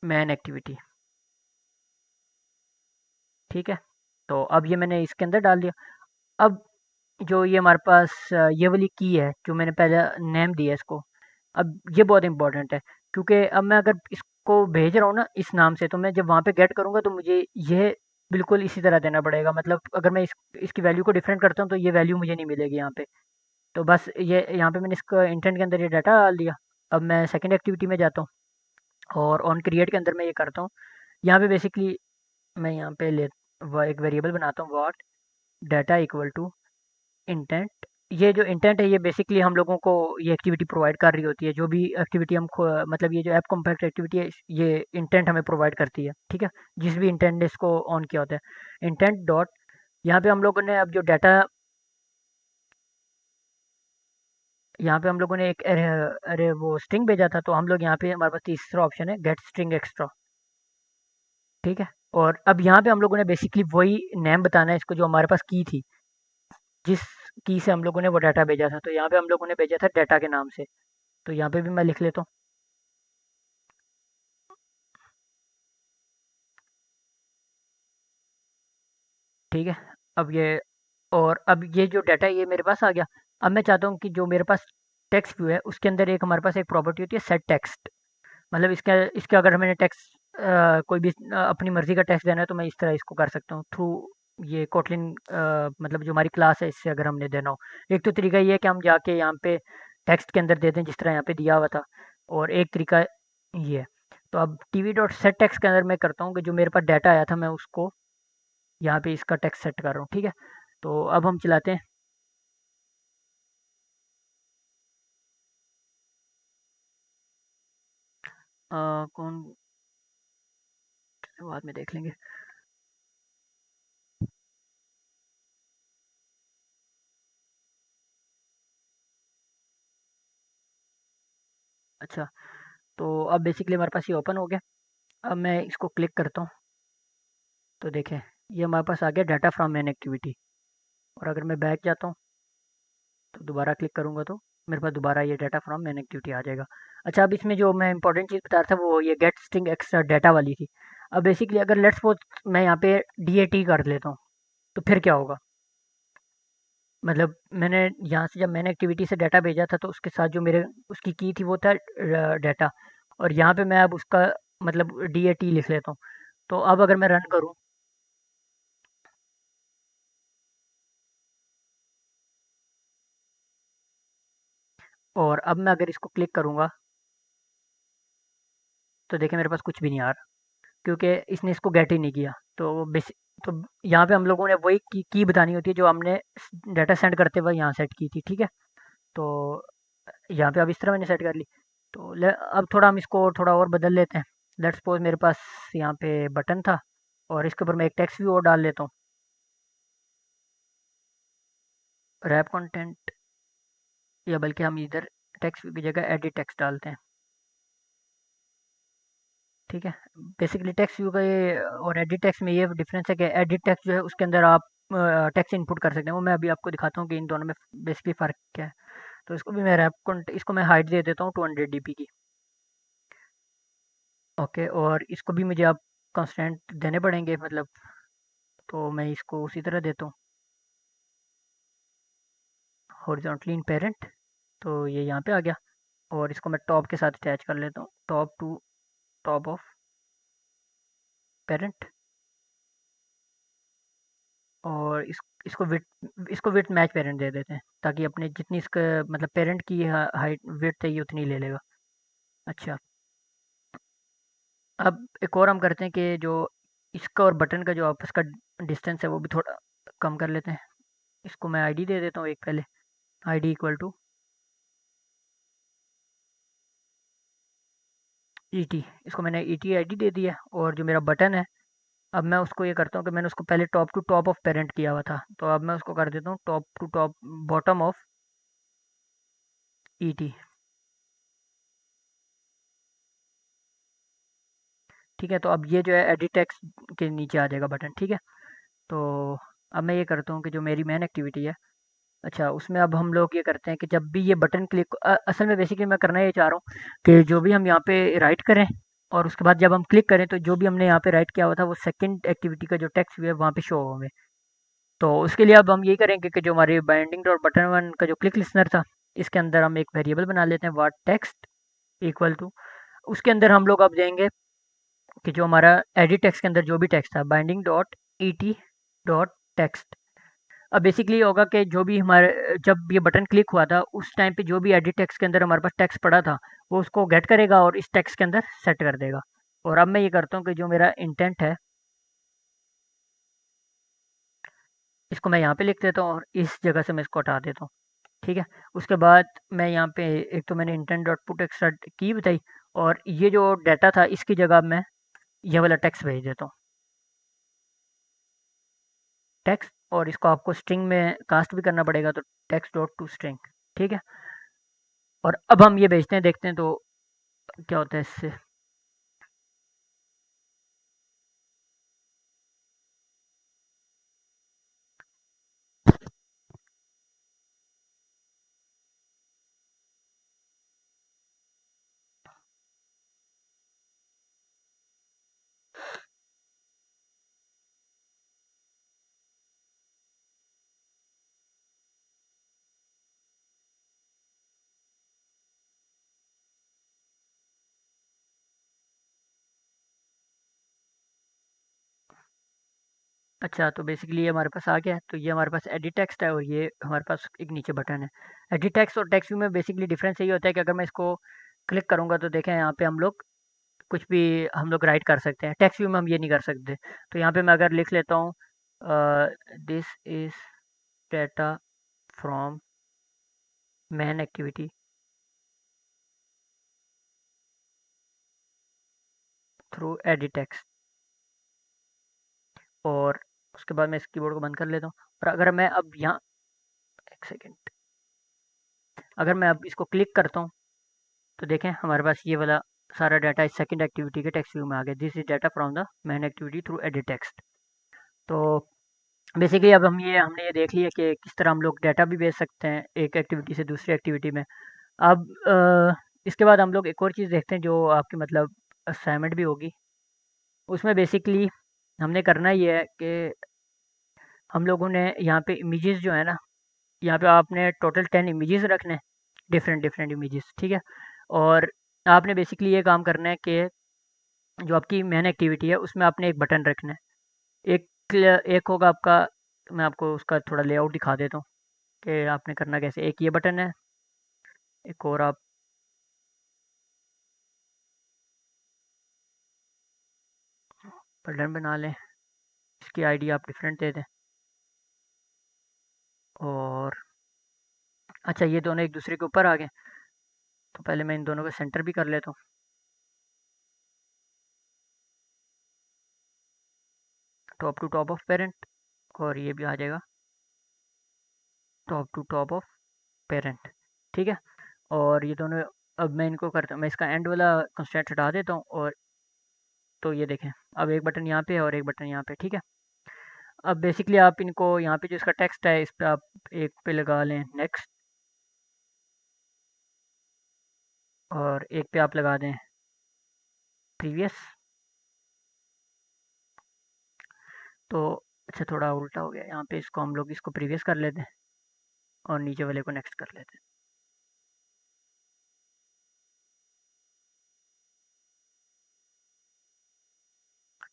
मैन एक्टिविटी, ठीक है। तो अब ये मैंने इसके अंदर डाल दिया। अब जो ये हमारे पास ये वाली की है जो मैंने पहले नेम दिया इसको, अब ये बहुत इंपॉर्टेंट है, क्योंकि अब मैं अगर इसको भेज रहा हूँ ना इस नाम से, तो मैं जब वहाँ पे गेट करूँगा तो मुझे ये बिल्कुल इसी तरह देना पड़ेगा, मतलब अगर मैं इसकी वैल्यू को डिफरेंट करता हूँ तो ये वैल्यू मुझे नहीं मिलेगी यहाँ पे। तो बस ये यहाँ पे मैंने इसका इंटेंट के अंदर ये डाटा डाल दिया। अब मैं सेकंड एक्टिविटी में जाता हूँ और ऑन क्रिएट के अंदर मैं ये करता हूँ, यहाँ पे बेसिकली मैं यहाँ पे एक वेरिएबल बनाता हूँ, what data equal to intent. ये जो इंटेंट है ये बेसिकली हम लोगों को ये एक्टिविटी प्रोवाइड कर रही होती है, जो भी एक्टिविटी मतलब ये जो ऐप कॉम्पैक्ट एक्टिविटी है ये इंटेंट हमें प्रोवाइड करती है, ठीक है। जिस भी इंटेंट ने इसको ऑन किया होता है, इंटेंट डॉट, यहाँ पे हम लोगों ने अब जो डाटा, यहाँ पे हम लोगों ने एक अरे अरे वो स्ट्रिंग भेजा था, तो हम लोग यहाँ पे हमारे पास तीसरा ऑप्शन है गेट स्ट्रिंग एक्स्ट्रा, ठीक है। और अब यहाँ पे हम लोगों ने बेसिकली वही नेम बताना है इसको जो हमारे पास की थी, जिस की से हम लोगों ने वो डाटा भेजा था, तो यहाँ पे हम लोगों ने भेजा था डाटा के नाम से, तो यहाँ पे भी मैं लिख लेता हूँ, ठीक है। अब ये और अब ये जो डाटा है ये मेरे पास आ गया। अब मैं चाहता हूँ कि जो मेरे पास टेक्स्ट व्यू है उसके अंदर एक हमारे पास एक प्रॉपर्टी होती है सेट टेक्स्ट, मतलब इसके इसके अगर मैंने टेक्स्ट कोई भी अपनी मर्जी का टेक्स्ट देना है तो मैं इस तरह इसको कर सकता हूँ थ्रू ये कोटलिन, मतलब जो हमारी क्लास है इससे अगर हमने देना हो। एक तो तरीका ये है कि हम जाके यहाँ पे टेक्स्ट के अंदर दे दें जिस तरह यहाँ पे दिया हुआ था, और एक तरीका ये है। तो अब टीवी डॉट सेट टेक्स्ट के अंदर मैं करता हूँ कि जो मेरे पास डाटा आया था मैं उसको यहाँ पे इसका टेक्स्ट सेट कर रहा हूँ, ठीक है। तो अब हम चलाते हैं, कौन, बाद में देख लेंगे। अच्छा तो अब बेसिकली हमारे पास ये ओपन हो गया। अब मैं इसको क्लिक करता हूँ, तो देखें ये हमारे पास आ गया डाटा फ्रॉम मैन एक्टिविटी। और अगर मैं बैक जाता हूँ तो दोबारा क्लिक करूँगा तो मेरे पास दोबारा ये डाटा फ्रॉम मैन एक्टिविटी आ जाएगा। अच्छा, अब इसमें जो मैं इंपॉर्टेंट चीज़ बता रहा था वो ये गेट स्ट्रिंग एक्स्ट्रा डाटा वाली थी। अब बेसिकली अगर लेट्स सपोज मैं यहाँ पे DAT कर लेता हूँ तो फिर क्या होगा? मतलब मैंने यहाँ से जब मैंने एक्टिविटी से डाटा भेजा था तो उसके साथ जो मेरे उसकी की थी वो था डाटा, और यहाँ पे मैं अब उसका मतलब DAT लिख लेता हूँ। तो अब अगर मैं रन करूँ और अब मैं अगर इसको क्लिक करूँगा तो देखिए मेरे पास कुछ भी नहीं आ रहा, क्योंकि इसने इसको गेट ही नहीं किया। तो बेसिक तो यहाँ पे हम लोगों ने वही की बतानी होती है जो हमने डाटा सेंड करते हुए यहाँ सेट की थी, ठीक है। तो यहाँ पे अब इस तरह मैंने सेट कर ली। तो अब थोड़ा हम इसको थोड़ा और बदल लेते हैं। लेट्स सपोज मेरे पास यहाँ पे बटन था और इसके ऊपर मैं एक टेक्स्ट भी और डाल लेता हूँ, रैप कंटेंट, या बल्कि हम इधर टेक्स्ट की जगह एडिट टेक्स्ट डालते हैं, ठीक है। बेसिकली टेक्स्ट व्यू का ये और एडिट टेक्स्ट में ये डिफरेंस है कि एडिट टेक्स्ट जो है उसके अंदर आप टेक्स्ट इनपुट कर सकते हैं। वो मैं अभी आपको दिखाता हूँ कि इन दोनों में बेसिकली फ़र्क क्या है। तो इसको भी मैं इसको मैं हाइट दे देता हूँ 200 dp की। ओके, और इसको भी मुझे आप कंस्टेंट देने पड़ेंगे मतलब, तो मैं इसको उसी तरह देता हूँ, हॉरिजॉन्टली इन पेरेंट। तो ये यहाँ पे आ गया, और इसको मैं टॉप के साथ अटैच कर लेता हूँ, top to top of parent. और इसको विथ मैच पेरेंट दे देते हैं, ताकि अपने जितनी इसका मतलब पेरेंट की हाइट विड्थ चाहिए उतनी ले लेगा। अच्छा, अब एक और हम करते हैं कि जो इसका और बटन का जो आपस का डिस्टेंस है वो भी थोड़ा कम कर लेते हैं। इसको मैं आईडी दे देता हूँ एक पहले, आईडी इक्वल टू ईटी। इसको मैंने ईटी आईडी दे दिया, और जो मेरा बटन है अब मैं उसको ये करता हूँ कि मैंने उसको पहले top to top of parent किया हुआ था, तो अब मैं उसको कर देता हूँ top to top bottom of it, ठीक है। तो अब ये जो है एडिट टेक्स्ट के नीचे आ जाएगा बटन, ठीक है। तो अब मैं ये करता हूँ कि जो मेरी मेन एक्टिविटी है, अच्छा उसमें अब हम लोग ये करते हैं कि जब भी ये बटन क्लिक, असल में बेसिकली मैं करना ये चाह रहा हूँ कि जो भी हम यहाँ पे राइट करें और उसके बाद जब हम क्लिक करें तो जो भी हमने यहाँ पे राइट किया हुआ था वो सेकंड एक्टिविटी का जो टेक्स्ट भी है वहाँ पे शो होंगे। तो उसके लिए अब हम यही करेंगे कि जो हमारी बाइंडिंग डॉट बटन वन का जो क्लिक लिसनर था, इसके अंदर हम एक वेरिएबल बना लेते हैं वाट टेक्स्ट इक्वल टू, उसके अंदर हम लोग अब देंगे कि जो हमारा एडिट टेक्स्ट के अंदर जो भी टेक्स्ट था binding dot E T dot text. अब बेसिकली ये होगा कि जो भी हमारे जब ये बटन क्लिक हुआ था उस टाइम पे जो भी एडिट टेक्स्ट के अंदर हमारे पास टेक्स्ट पड़ा था वो उसको गेट करेगा और इस टेक्स्ट के अंदर सेट कर देगा। और अब मैं ये करता हूँ कि जो मेरा इंटेंट है इसको मैं यहाँ पे लिख देता हूँ और इस जगह से मैं इसको हटा देता हूँ, ठीक है। उसके बाद मैं यहाँ पे एक तो मैंने इंटेंट डॉट पुट एक्स्ट्रा की बताई, और ये जो डाटा था इसकी जगह मैं ये वाला टेक्स्ट भेज देता हूँ, टेक्स्ट, और इसको आपको स्ट्रिंग में कास्ट भी करना पड़ेगा, तो टेक्स्ट डॉट टू स्ट्रिंग, ठीक है। और अब हम ये भेजते हैं, देखते हैं तो क्या होता है इससे। अच्छा, तो बेसिकली ये हमारे पास आ गया है। तो ये हमारे पास एडिट टेक्स्ट है और ये हमारे पास एक नीचे बटन है। एडिट टेक्स्ट और टेक्स्ट व्यू में बेसिकली डिफरेंस यही होता है कि अगर मैं इसको क्लिक करूंगा तो देखें यहाँ पे हम लोग कुछ भी हम लोग राइट कर सकते हैं, टेक्स्ट व्यू में हम ये नहीं कर सकते। तो यहाँ पे मैं अगर लिख लेता हूँ this is data from man activity through edit text, और उसके बाद मैं इस कीबोर्ड को बंद कर लेता हूँ। और अगर मैं अब यहाँ एक सेकेंड, अगर मैं अब इसको क्लिक करता हूँ तो देखें हमारे पास ये वाला सारा डाटा इस सेकंड एक्टिविटी के टेक्स्ट व्यू में आ गया, this is data from the man activity through edit text. तो बेसिकली अब हमने ये देख लिया कि किस तरह हम लोग डाटा भी भेज सकते हैं एक एक्टिविटी से दूसरी एक्टिविटी में। अब इसके बाद हम लोग एक और चीज़ देखते हैं जो आपकी मतलब असाइनमेंट भी होगी। उसमें बेसिकली हमने करना ये है कि हम लोगों ने यहाँ पे इमेजेस जो है ना, यहाँ पे आपने टोटल 10 इमेजेस रखने हैं, डिफरेंट डिफरेंट इमेजेस, ठीक है। और आपने बेसिकली ये काम करना है कि जो आपकी मेन एक्टिविटी है उसमें आपने एक बटन रखना है। एक होगा आपका, मैं आपको उसका थोड़ा लेआउट दिखा देता हूँ कि आपने करना कैसे। एक ये बटन है, एक और आप बटन बना लें, इसकी आईडी आप डिफरेंट दे दें। और अच्छा, ये दोनों एक दूसरे के ऊपर आ गए, तो पहले मैं इन दोनों को सेंटर भी कर लेता हूँ। Top to top of parent, और ये भी आ जाएगा top to top of parent, ठीक है। और ये दोनों, अब मैं इनको करता हूँ, मैं इसका एंड वाला कंस्ट्रेंट हटा देता हूँ। और तो ये देखें, अब एक बटन यहाँ पे है और एक बटन यहाँ पे, ठीक है। अब बेसिकली आप इनको यहाँ पे जो इसका टेक्स्ट है इस पे आप एक पे लगा लें नेक्स्ट, और एक पे आप लगा दें प्रीवियस। तो अच्छा, थोड़ा उल्टा हो गया यहाँ पे, इसको हम लोग इसको प्रीवियस कर लेते हैं और नीचे वाले को नेक्स्ट कर लेते हैं,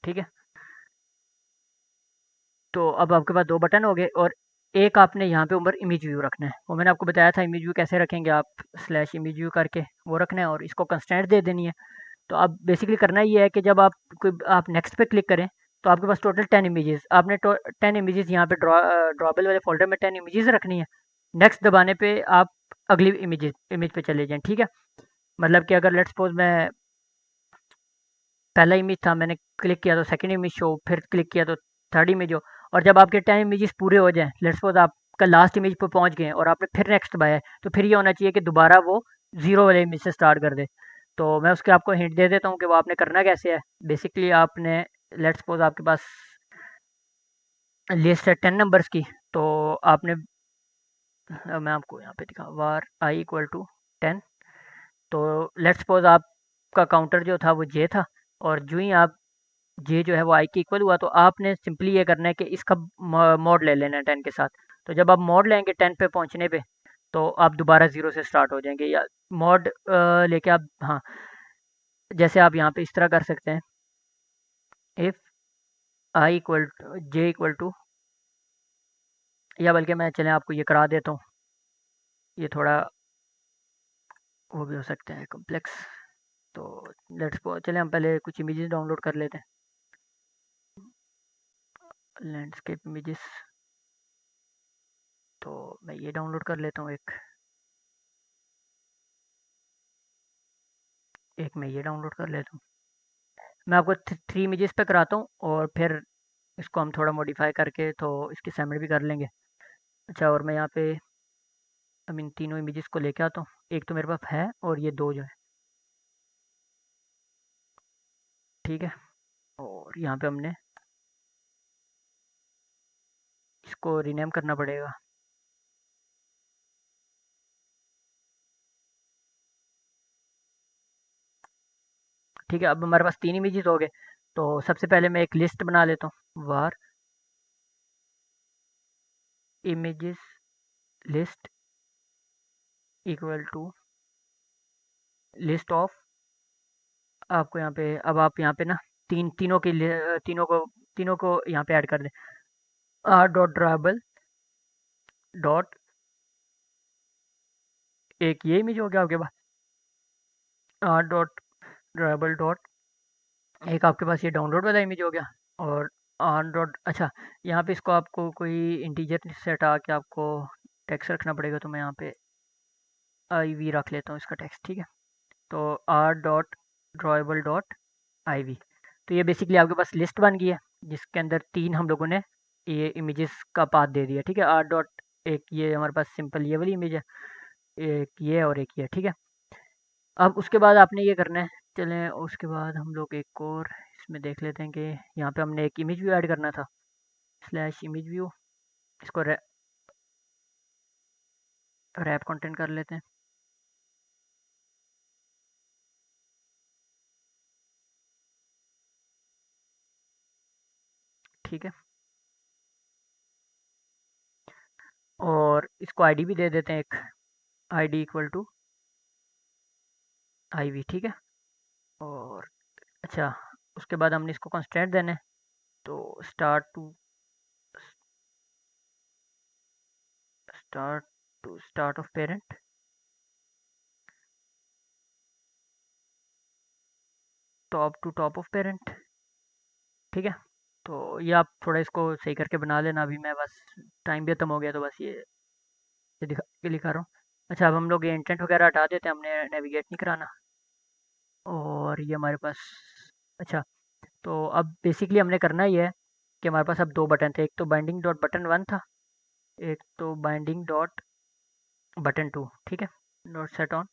ठीक है। तो अब आपके पास दो बटन हो गए, और एक आपने यहाँ पे ऊपर इमेज व्यू रखना है। वो मैंने आपको बताया था इमेज व्यू कैसे रखेंगे, आप स्लैश इमेज व्यू करके वो रखना है और इसको कंस्ट्रेंट दे देनी है। तो अब बेसिकली करना ये है कि जब आप नेक्स्ट पे क्लिक करें तो आपके पास टोटल 10 इमेजेस, आपने 10 इमेजेस यहाँ पे ड्रॉबल वाले फोल्डर में 10 इमेजेस रखनी है। नेक्स्ट दबाने पे आप अगली इमेज पे चले जाएं, ठीक है। मतलब कि अगर लेट्स सपोज मैं, पहला इमेज था, मैंने क्लिक किया तो सेकंड इमेज शो, फिर क्लिक किया तो थर्ड इमेज हो। और जब आपके 10 इमेजेस पूरे हो जाएं, लेट्स सपोज आपका लास्ट इमेज पे पहुंच गए हैं और आपने फिर नेक्स्ट दबाया है, तो फिर ये होना चाहिए कि दोबारा वो जीरो वाले इमेज से स्टार्ट कर दे। तो मैं उसके आपको हिंट दे देता हूँ कि वो आपने करना कैसे है। बेसिकली आपने, लेट्स सपोज आपके पास लिस्ट है 10 नंबर्स की, तो आपने, मैं आपको यहाँ पे दिखा, वार आई इक्वल टू 10। तो लेट्स सपोज आपका काउंटर जो था वो जे था, और जो ही आप जे जो है वो आई के इक्वल हुआ, तो आपने सिंपली ये करना है कि इसका मॉड ले लेना है 10 के साथ। तो जब आप मॉड लेंगे 10 पे पहुंचने पे, तो आप दोबारा जीरो से स्टार्ट हो जाएंगे। या मॉड लेके आप, हाँ, जैसे आप यहाँ पे इस तरह कर सकते हैं, if I equal J equal to, या बल्कि मैं चलें आपको ये करा देता हूँ, ये थोड़ा वो भी हो सकते हैं कॉम्प्लेक्स। तो लेट्स चले हम पहले कुछ इमेजेस डाउनलोड कर लेते हैं, लैंडस्केप इमेजेस। तो मैं ये डाउनलोड कर लेता हूँ, एक मैं ये डाउनलोड कर लेता हूँ। मैं आपको थ्री इमेजेस पे कराता हूँ और फिर इसको हम थोड़ा मॉडिफाई करके तो इसकी सबमिट भी कर लेंगे। अच्छा, और मैं यहाँ पे अब इन तीनों इमेजेस को लेके आता हूँ। एक तो मेरे पास है और ये दो जो है, ठीक है। और यहाँ पे हमने इसको रीनेम करना पड़ेगा। ठीक है, अब हमारे पास तीन इमेजेस हो गए। तो सबसे पहले मैं एक लिस्ट बना लेता हूँ, var images list equal to list of, आपको यहाँ पे, अब आप यहाँ पे ना तीनों को यहाँ पे ऐड कर दें। आर डॉट ड्राइबल डॉट, एक ये इमेज हो गया आपके पास, आर डॉट ड्राइबल डॉट, एक आपके पास ये डाउनलोड वाला इमेज हो गया। और आर डॉट, अच्छा, यहाँ पे इसको आपको कोई इंटीजर से हटा के आपको टेक्स्ट रखना पड़ेगा, तो मैं यहाँ पे आई वी रख लेता हूँ इसका टेक्स्ट, ठीक है। तो R dot drawable dot I V, तो ये बेसिकली आपके पास लिस्ट बन गई है जिसके अंदर तीन हम लोगों ने ये इमेजेस का पाथ दे दिया, ठीक है। आर डॉट, एक ये हमारे पास सिंपल ये वाली इमेज है, एक ये और एक ये, ठीक है। अब उसके बाद आपने ये करना है, चलें उसके बाद हम लोग एक और इसमें देख लेते हैं कि यहाँ पे हमने एक इमेज भी ऐड करना था। स्लैश इमेज व्यू, इसको रैप कंटेंट कर लेते हैं। ठीक है, और इसको आईडी भी दे देते हैं एक, आईडी इक्वल टू आईवी। ठीक है, और अच्छा, उसके बाद हमने इसको कंस्ट्रेंट देना है, तो start of parent, top of parent. ठीक है, तो ये आप थोड़ा इसको सही करके बना लेना, अभी मैं बस टाइम भी खत्म हो गया तो बस ये दिखा के लिखा रहा हूँ। अच्छा, अब हम लोग ये इंटेंट वगैरह हटा देते हैं, हमने नेविगेट नहीं कराना। और ये हमारे पास, अच्छा, तो अब बेसिकली हमने करना ही है कि हमारे पास अब दो बटन थे, एक तो बाइंडिंग डॉट बटन वन था, एक तो बाइंडिंग डॉट बटन टू। ठीक है, dot set on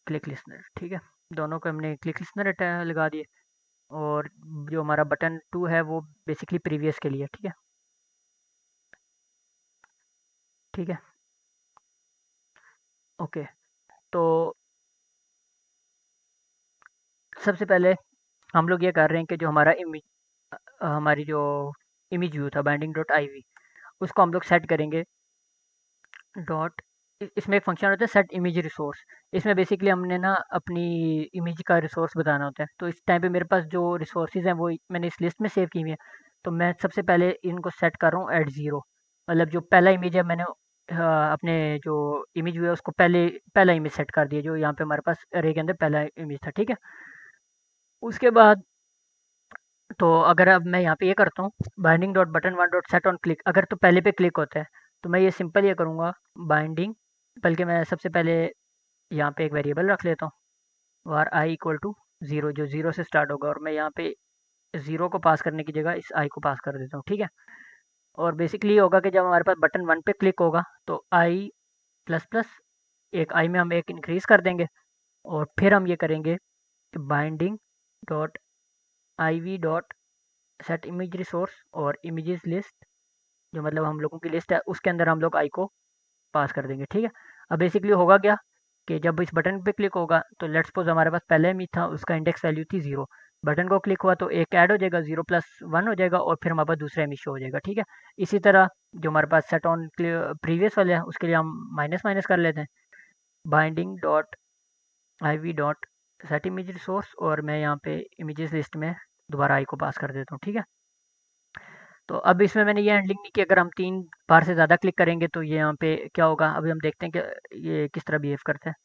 click listener. ठीक है, दोनों को हमने क्लिक लिसनर लगा दिए, और जो हमारा बटन टू है वो बेसिकली प्रीवियस के लिए। ठीक है, ठीक है, ओके। तो सबसे पहले हम लोग ये कर रहे हैं कि जो हमारा हमारी जो इमेज व्यू था बाइंडिंग डॉट आई वी, उसको हम लोग सेट करेंगे डॉट, इसमें एक फंक्शन होता है सेट इमेज रिसोर्स। इसमें बेसिकली हमने ना अपनी इमेज का रिसोर्स बताना होता है। तो इस टाइम पे मेरे पास जो रिसोर्सेज हैं वो मैंने इस लिस्ट में सेव की हुई है, तो मैं सबसे पहले इनको सेट कर रहा हूँ एट ज़ीरो। मतलब जो पहला इमेज है मैंने अपने जो इमेज व्यू है उसको पहला इमेज सेट कर दिया, जो यहाँ पे हमारे पास अरे के अंदर पहला इमेज था। ठीक है, उसके बाद तो अगर अब मैं यहाँ पे ये करता हूँ binding dot button one dot set on click, अगर तो पहले पे क्लिक होता है तो मैं ये सिंपल ये करूँगा बाइंडिंग, बल्कि मैं सबसे पहले यहाँ पे एक वेरिएबल रख लेता हूँ वार आई इक्वल टू ज़ीरो, जो ज़ीरो से स्टार्ट होगा, और मैं यहाँ पे ज़ीरो को पास करने की जगह इस आई को पास कर देता हूँ। ठीक है, और बेसिकली ये होगा कि जब हमारे पास बटन वन पे क्लिक होगा तो आई प्लस प्लस, एक आई में हम एक इंक्रीज कर देंगे, और फिर हम ये करेंगे binding dot I V dot set image resource और इमेजेस लिस्ट, जो मतलब हम लोगों की लिस्ट है उसके अंदर हम लोग आई को पास कर देंगे। ठीक है, अब बेसिकली होगा क्या कि जब इस बटन पे क्लिक होगा तो लेट्स सपोज हमारे पास पहले इमेज था, उसका इंडेक्स वैल्यू थी ज़ीरो, बटन को क्लिक हुआ तो एक ऐड हो जाएगा, ज़ीरो प्लस वन हो जाएगा, और फिर हमारे पास दूसरा इमेज शो हो जाएगा। ठीक है, इसी तरह जो हमारे पास सेट ऑन प्रीवियस वाले हैं उसके लिए हम माइनस माइनस कर लेते हैं, binding dot I V dot set image resource, और मैं यहाँ पे इमेजेस लिस्ट में दोबारा आई को पास कर देता हूँ। ठीक है, तो अब इसमें मैंने ये हैंडलिंग नहीं की, अगर हम 3 बार से ज़्यादा क्लिक करेंगे तो ये यहाँ पे क्या होगा, अभी हम देखते हैं कि ये किस तरह बिहेव करते हैं।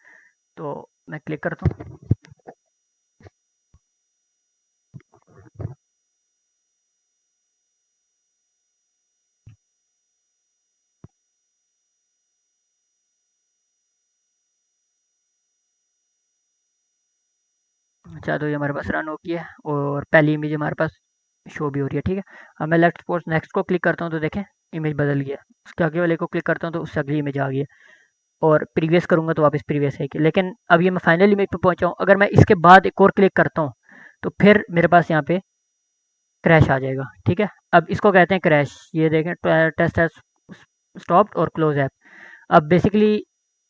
तो मैं क्लिक करता हूँ, अच्छा, तो ये हमारे पास रन हो गया है और पहली इमेज हमारे पास शो भी हो रही है। ठीक है, अब मैं लेफ्ट सपोज नेक्स्ट को क्लिक करता हूँ तो देखें इमेज बदल गया, उसके आगे वाले को क्लिक करता हूँ तो उससे अगली इमेज आ गई है, और प्रीवियस करूँगा तो वापस प्रीवियस है कि, लेकिन अब ये मैं फाइनल इमेज पे पहुँचा हूँ, अगर मैं इसके बाद एक और क्लिक करता हूँ तो फिर मेरे पास यहाँ पे क्रैश आ जाएगा। ठीक है, अब इसको कहते हैं क्रैश, ये देखें टेस्ट हैज स्टॉप्ड और क्लोज ऐप। अब बेसिकली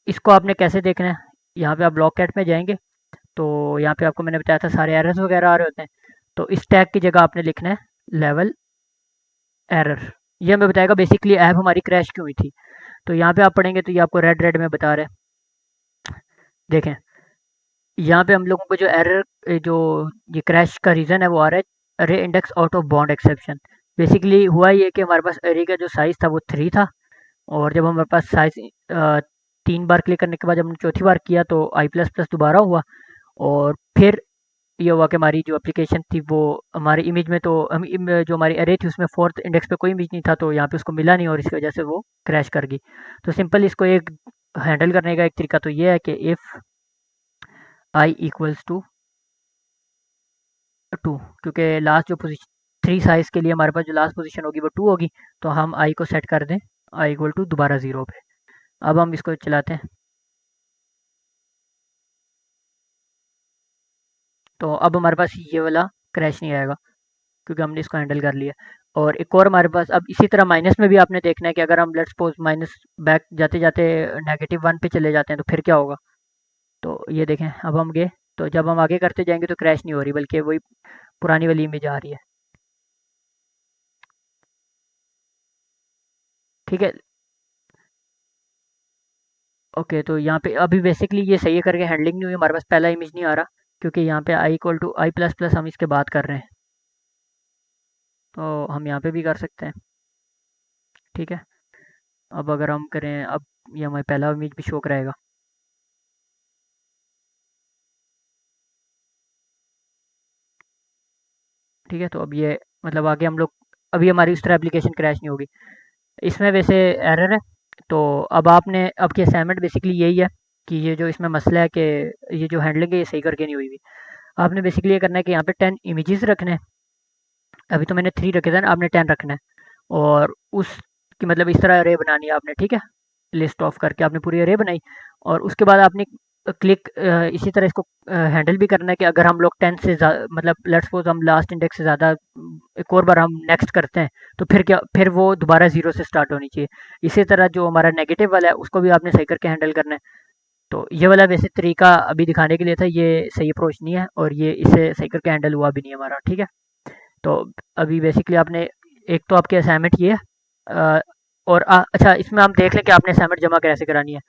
इसको आपने कैसे देखना है, यहाँ पे आप ब्लॉक कैट में जाएंगे तो यहाँ पे आपको मैंने बताया था सारे एरर्स वगैरह आ रहे होते हैं, तो इस टैग की जगह आपने लिखना है लेवल एरर, ये हमें बताएगा बेसिकली ऐप हमारी क्रैश क्यों हुई थी। तो यहाँ पे आप पढ़ेंगे तो ये आपको रेड रेड में बता रहे हैं, देखें यहाँ पे हम लोगों को जो एरर, जो ये क्रैश का रीज़न है वो आ रहा है अरे index out of bound exception. Basically हुआ ये कि हमारे पास अरे का जो साइज़ था वो थ्री था, और जब हमारे पास साइज़ 3 बार क्लिक करने के बाद जब हमने चौथी बार किया तो आई प्लस प्लस दोबारा हुआ, और फिर ये हुआ कि हमारी जो एप्लीकेशन थी वो हमारी इमेज में, तो जो हमारी अरे थी उसमें फोर्थ इंडेक्स पे कोई इमेज नहीं था, तो यहाँ पे उसको मिला नहीं और इसकी वजह से वो क्रैश कर गई। तो सिंपल इसको एक हैंडल करने का एक तरीका तो ये है कि if I equals to two, क्योंकि लास्ट जो पोजीशन थ्री साइज के लिए हमारे पास जो लास्ट पोजीशन होगी वो टू होगी, तो हम आई को सेट कर दें आई इक्वल टू दोबारा ज़ीरो पे। अब हम इसको चलाते हैं तो अब हमारे पास ये वाला क्रैश नहीं आएगा, क्योंकि हमने इसको हैंडल कर लिया। और एक और हमारे पास अब इसी तरह माइनस में भी आपने देखना है कि अगर हम लेट्स सपोज माइनस बैक जाते जाते -1 पे चले जाते हैं तो फिर क्या होगा। तो ये देखें, अब हम गए, तो जब हम आगे करते जाएंगे तो क्रैश नहीं हो रही, बल्कि वही पुरानी वाली इमेज आ रही है। ठीक है। ओके, तो यहाँ पे अभी बेसिकली ये सही है करके हैंडलिंग नहीं हुई, हमारे पास पहला इमेज नहीं आ रहा, क्योंकि यहाँ पे i=i++ हम इसके बात कर रहे हैं। तो हम यहाँ पे भी कर सकते हैं। ठीक है। अब अगर हम करें, अब ये हमारे पहला इमेज भी शो कराएगा। ठीक है, तो अब ये मतलब आगे हम लोग, अभी हमारी उस तरह एप्लीकेशन क्रैश नहीं होगी। इसमें वैसे एरर है। तो अब आपने, अब की असाइनमेंट बेसिकली यही है कि ये जो इसमें मसला है कि ये जो हैंडलिंग है ये सही करके नहीं हुई हुई। आपने बेसिकली ये करना है कि यहाँ पे 10 इमेजेस रखने हैं। अभी तो मैंने 3 रखे थे ना, आपने 10 रखना है। और उसकी मतलब इस तरह अरे बनानी है आपने। ठीक है, लिस्ट ऑफ करके आपने पूरी अरे बनाई। और उसके बाद आपने क्लिक इसी तरह इसको हैंडल भी करना है कि अगर हम लोग 10 से मतलब लेट्स सपोज हम लास्ट इंडेक्स से ज़्यादा एक और बार हम नेक्स्ट करते हैं, तो फिर क्या, फिर वो दोबारा ज़ीरो से स्टार्ट होनी चाहिए। इसी तरह जो हमारा नेगेटिव वाला है उसको भी आपने सही करके हैंडल करना है। तो ये वाला वैसे तरीका अभी दिखाने के लिए था, ये सही अप्रोच नहीं है और ये इसे सही करके हैंडल हुआ भी नहीं हमारा। ठीक है। तो अभी बेसिकली आपने, एक तो आपकी असाइनमेंट ये है, और अच्छा इसमें हम देख लें कि आपने असाइनमेंट जमा कैसे करानी है।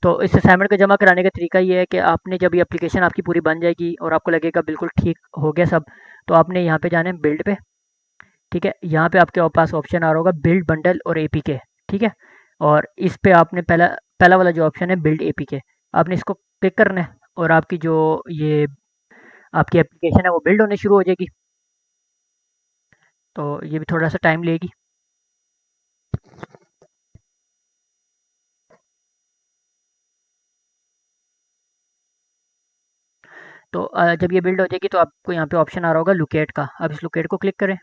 तो इस असाइनमेंट को जमा कराने का तरीका ये है कि आपने जब ये एप्लीकेशन आपकी पूरी बन जाएगी और आपको लगेगा बिल्कुल ठीक हो गया सब, तो आपने यहाँ पे जाना है बिल्ड पे। ठीक है, यहाँ पे आपके पास ऑप्शन आ रहा होगा बिल्ड बंडल और एपीके। ठीक है, और इस पे आपने पहला पहला वाला जो ऑप्शन है बिल्ड एपीके, आपने इसको क्लिक करना है और आपकी जो ये आपकी एप्लीकेशन है वो बिल्ड होने शुरू हो जाएगी। तो ये भी थोड़ा सा टाइम लेगी। तो जब ये बिल्ड हो जाएगी तो आपको यहाँ पे ऑप्शन आ रहा होगा लोकेट का, अब इस लोकेट को क्लिक करें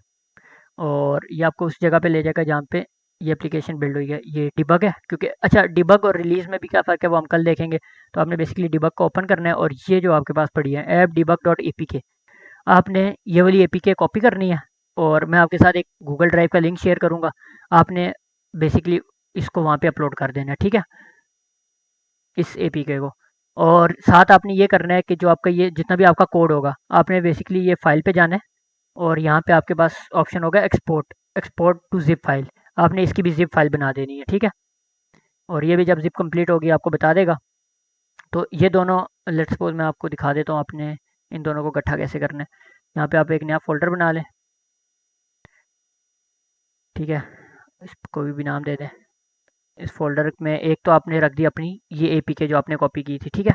और ये आपको उस जगह पे ले जाएगा जहाँ पे ये एप्लीकेशन बिल्ड हुई है। ये डिबग है, क्योंकि अच्छा डिबग और रिलीज में भी क्या फ़र्क है वो हम कल देखेंगे। तो आपने बेसिकली डिबग को ओपन करना है और ये जो आपके पास पड़ी है ऐप debug.apk, आपने ये वाली एपीके कॉपी करनी है। और मैं आपके साथ एक गूगल ड्राइव का लिंक शेयर करूँगा, आपने बेसिकली इसको वहाँ पे अपलोड कर देना है। ठीक है, इस एपीके को। और साथ आपने ये करना है कि जो आपका ये जितना भी आपका कोड होगा, आपने बेसिकली ये फाइल पे जाना है और यहाँ पे आपके पास ऑप्शन होगा export, export to zip file, आपने इसकी भी जिप फाइल बना देनी है। ठीक है, और ये भी जब जिप कंप्लीट होगी आपको बता देगा। तो ये दोनों, लेट्स सपोज मैं आपको दिखा देता हूँ आपने इन दोनों को इकट्ठा कैसे करना है। यहाँ पे आप एक नया फोल्डर बना लें। ठीक है, इसको भी नाम दे दें। इस फोल्डर में एक तो आपने रख दी अपनी ये एपीके जो आपने कॉपी की थी। ठीक है,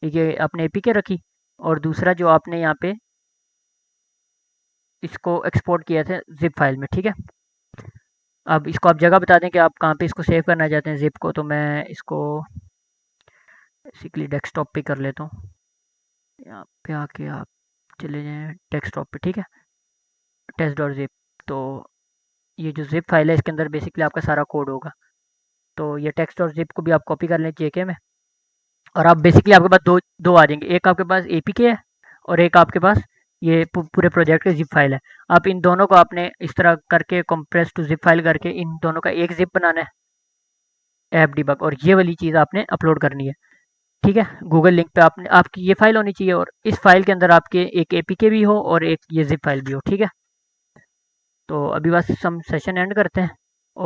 ये आपने एपीके रखी, और दूसरा जो आपने यहाँ पे इसको एक्सपोर्ट किया था जिप फाइल में। ठीक है, अब इसको आप जगह बता दें कि आप कहाँ पे इसको सेव करना चाहते हैं जिप को। तो मैं इसको बेसिकली डेस्कटॉप पे कर लेता हूँ। यहाँ पे आके आप चले जाएं डेस्कटॉप पे। ठीक है, test.zip। तो ये जो जिप फाइल है इसके अंदर बेसिकली आपका सारा कोड होगा। तो ये text.zip को भी आप कॉपी कर लें जेके में, और आप बेसिकली आपके पास दो दो आ जाएंगे, एक आपके पास एपीके है और एक आपके पास ये पूरे प्रोजेक्ट की जिप फाइल है। आप इन दोनों को आपने इस तरह करके कंप्रेस टू जिप फाइल करके इन दोनों का एक जिप बनाना है ऐप डिबग, और ये वाली चीज़ आपने अपलोड करनी है। ठीक है, गूगल लिंक पे आपने आपकी ये फाइल होनी चाहिए और इस फाइल के अंदर आपके एक एपीके भी हो और एक ये जिप फाइल भी हो। ठीक है, तो अभी बस हम सेशन एंड करते हैं।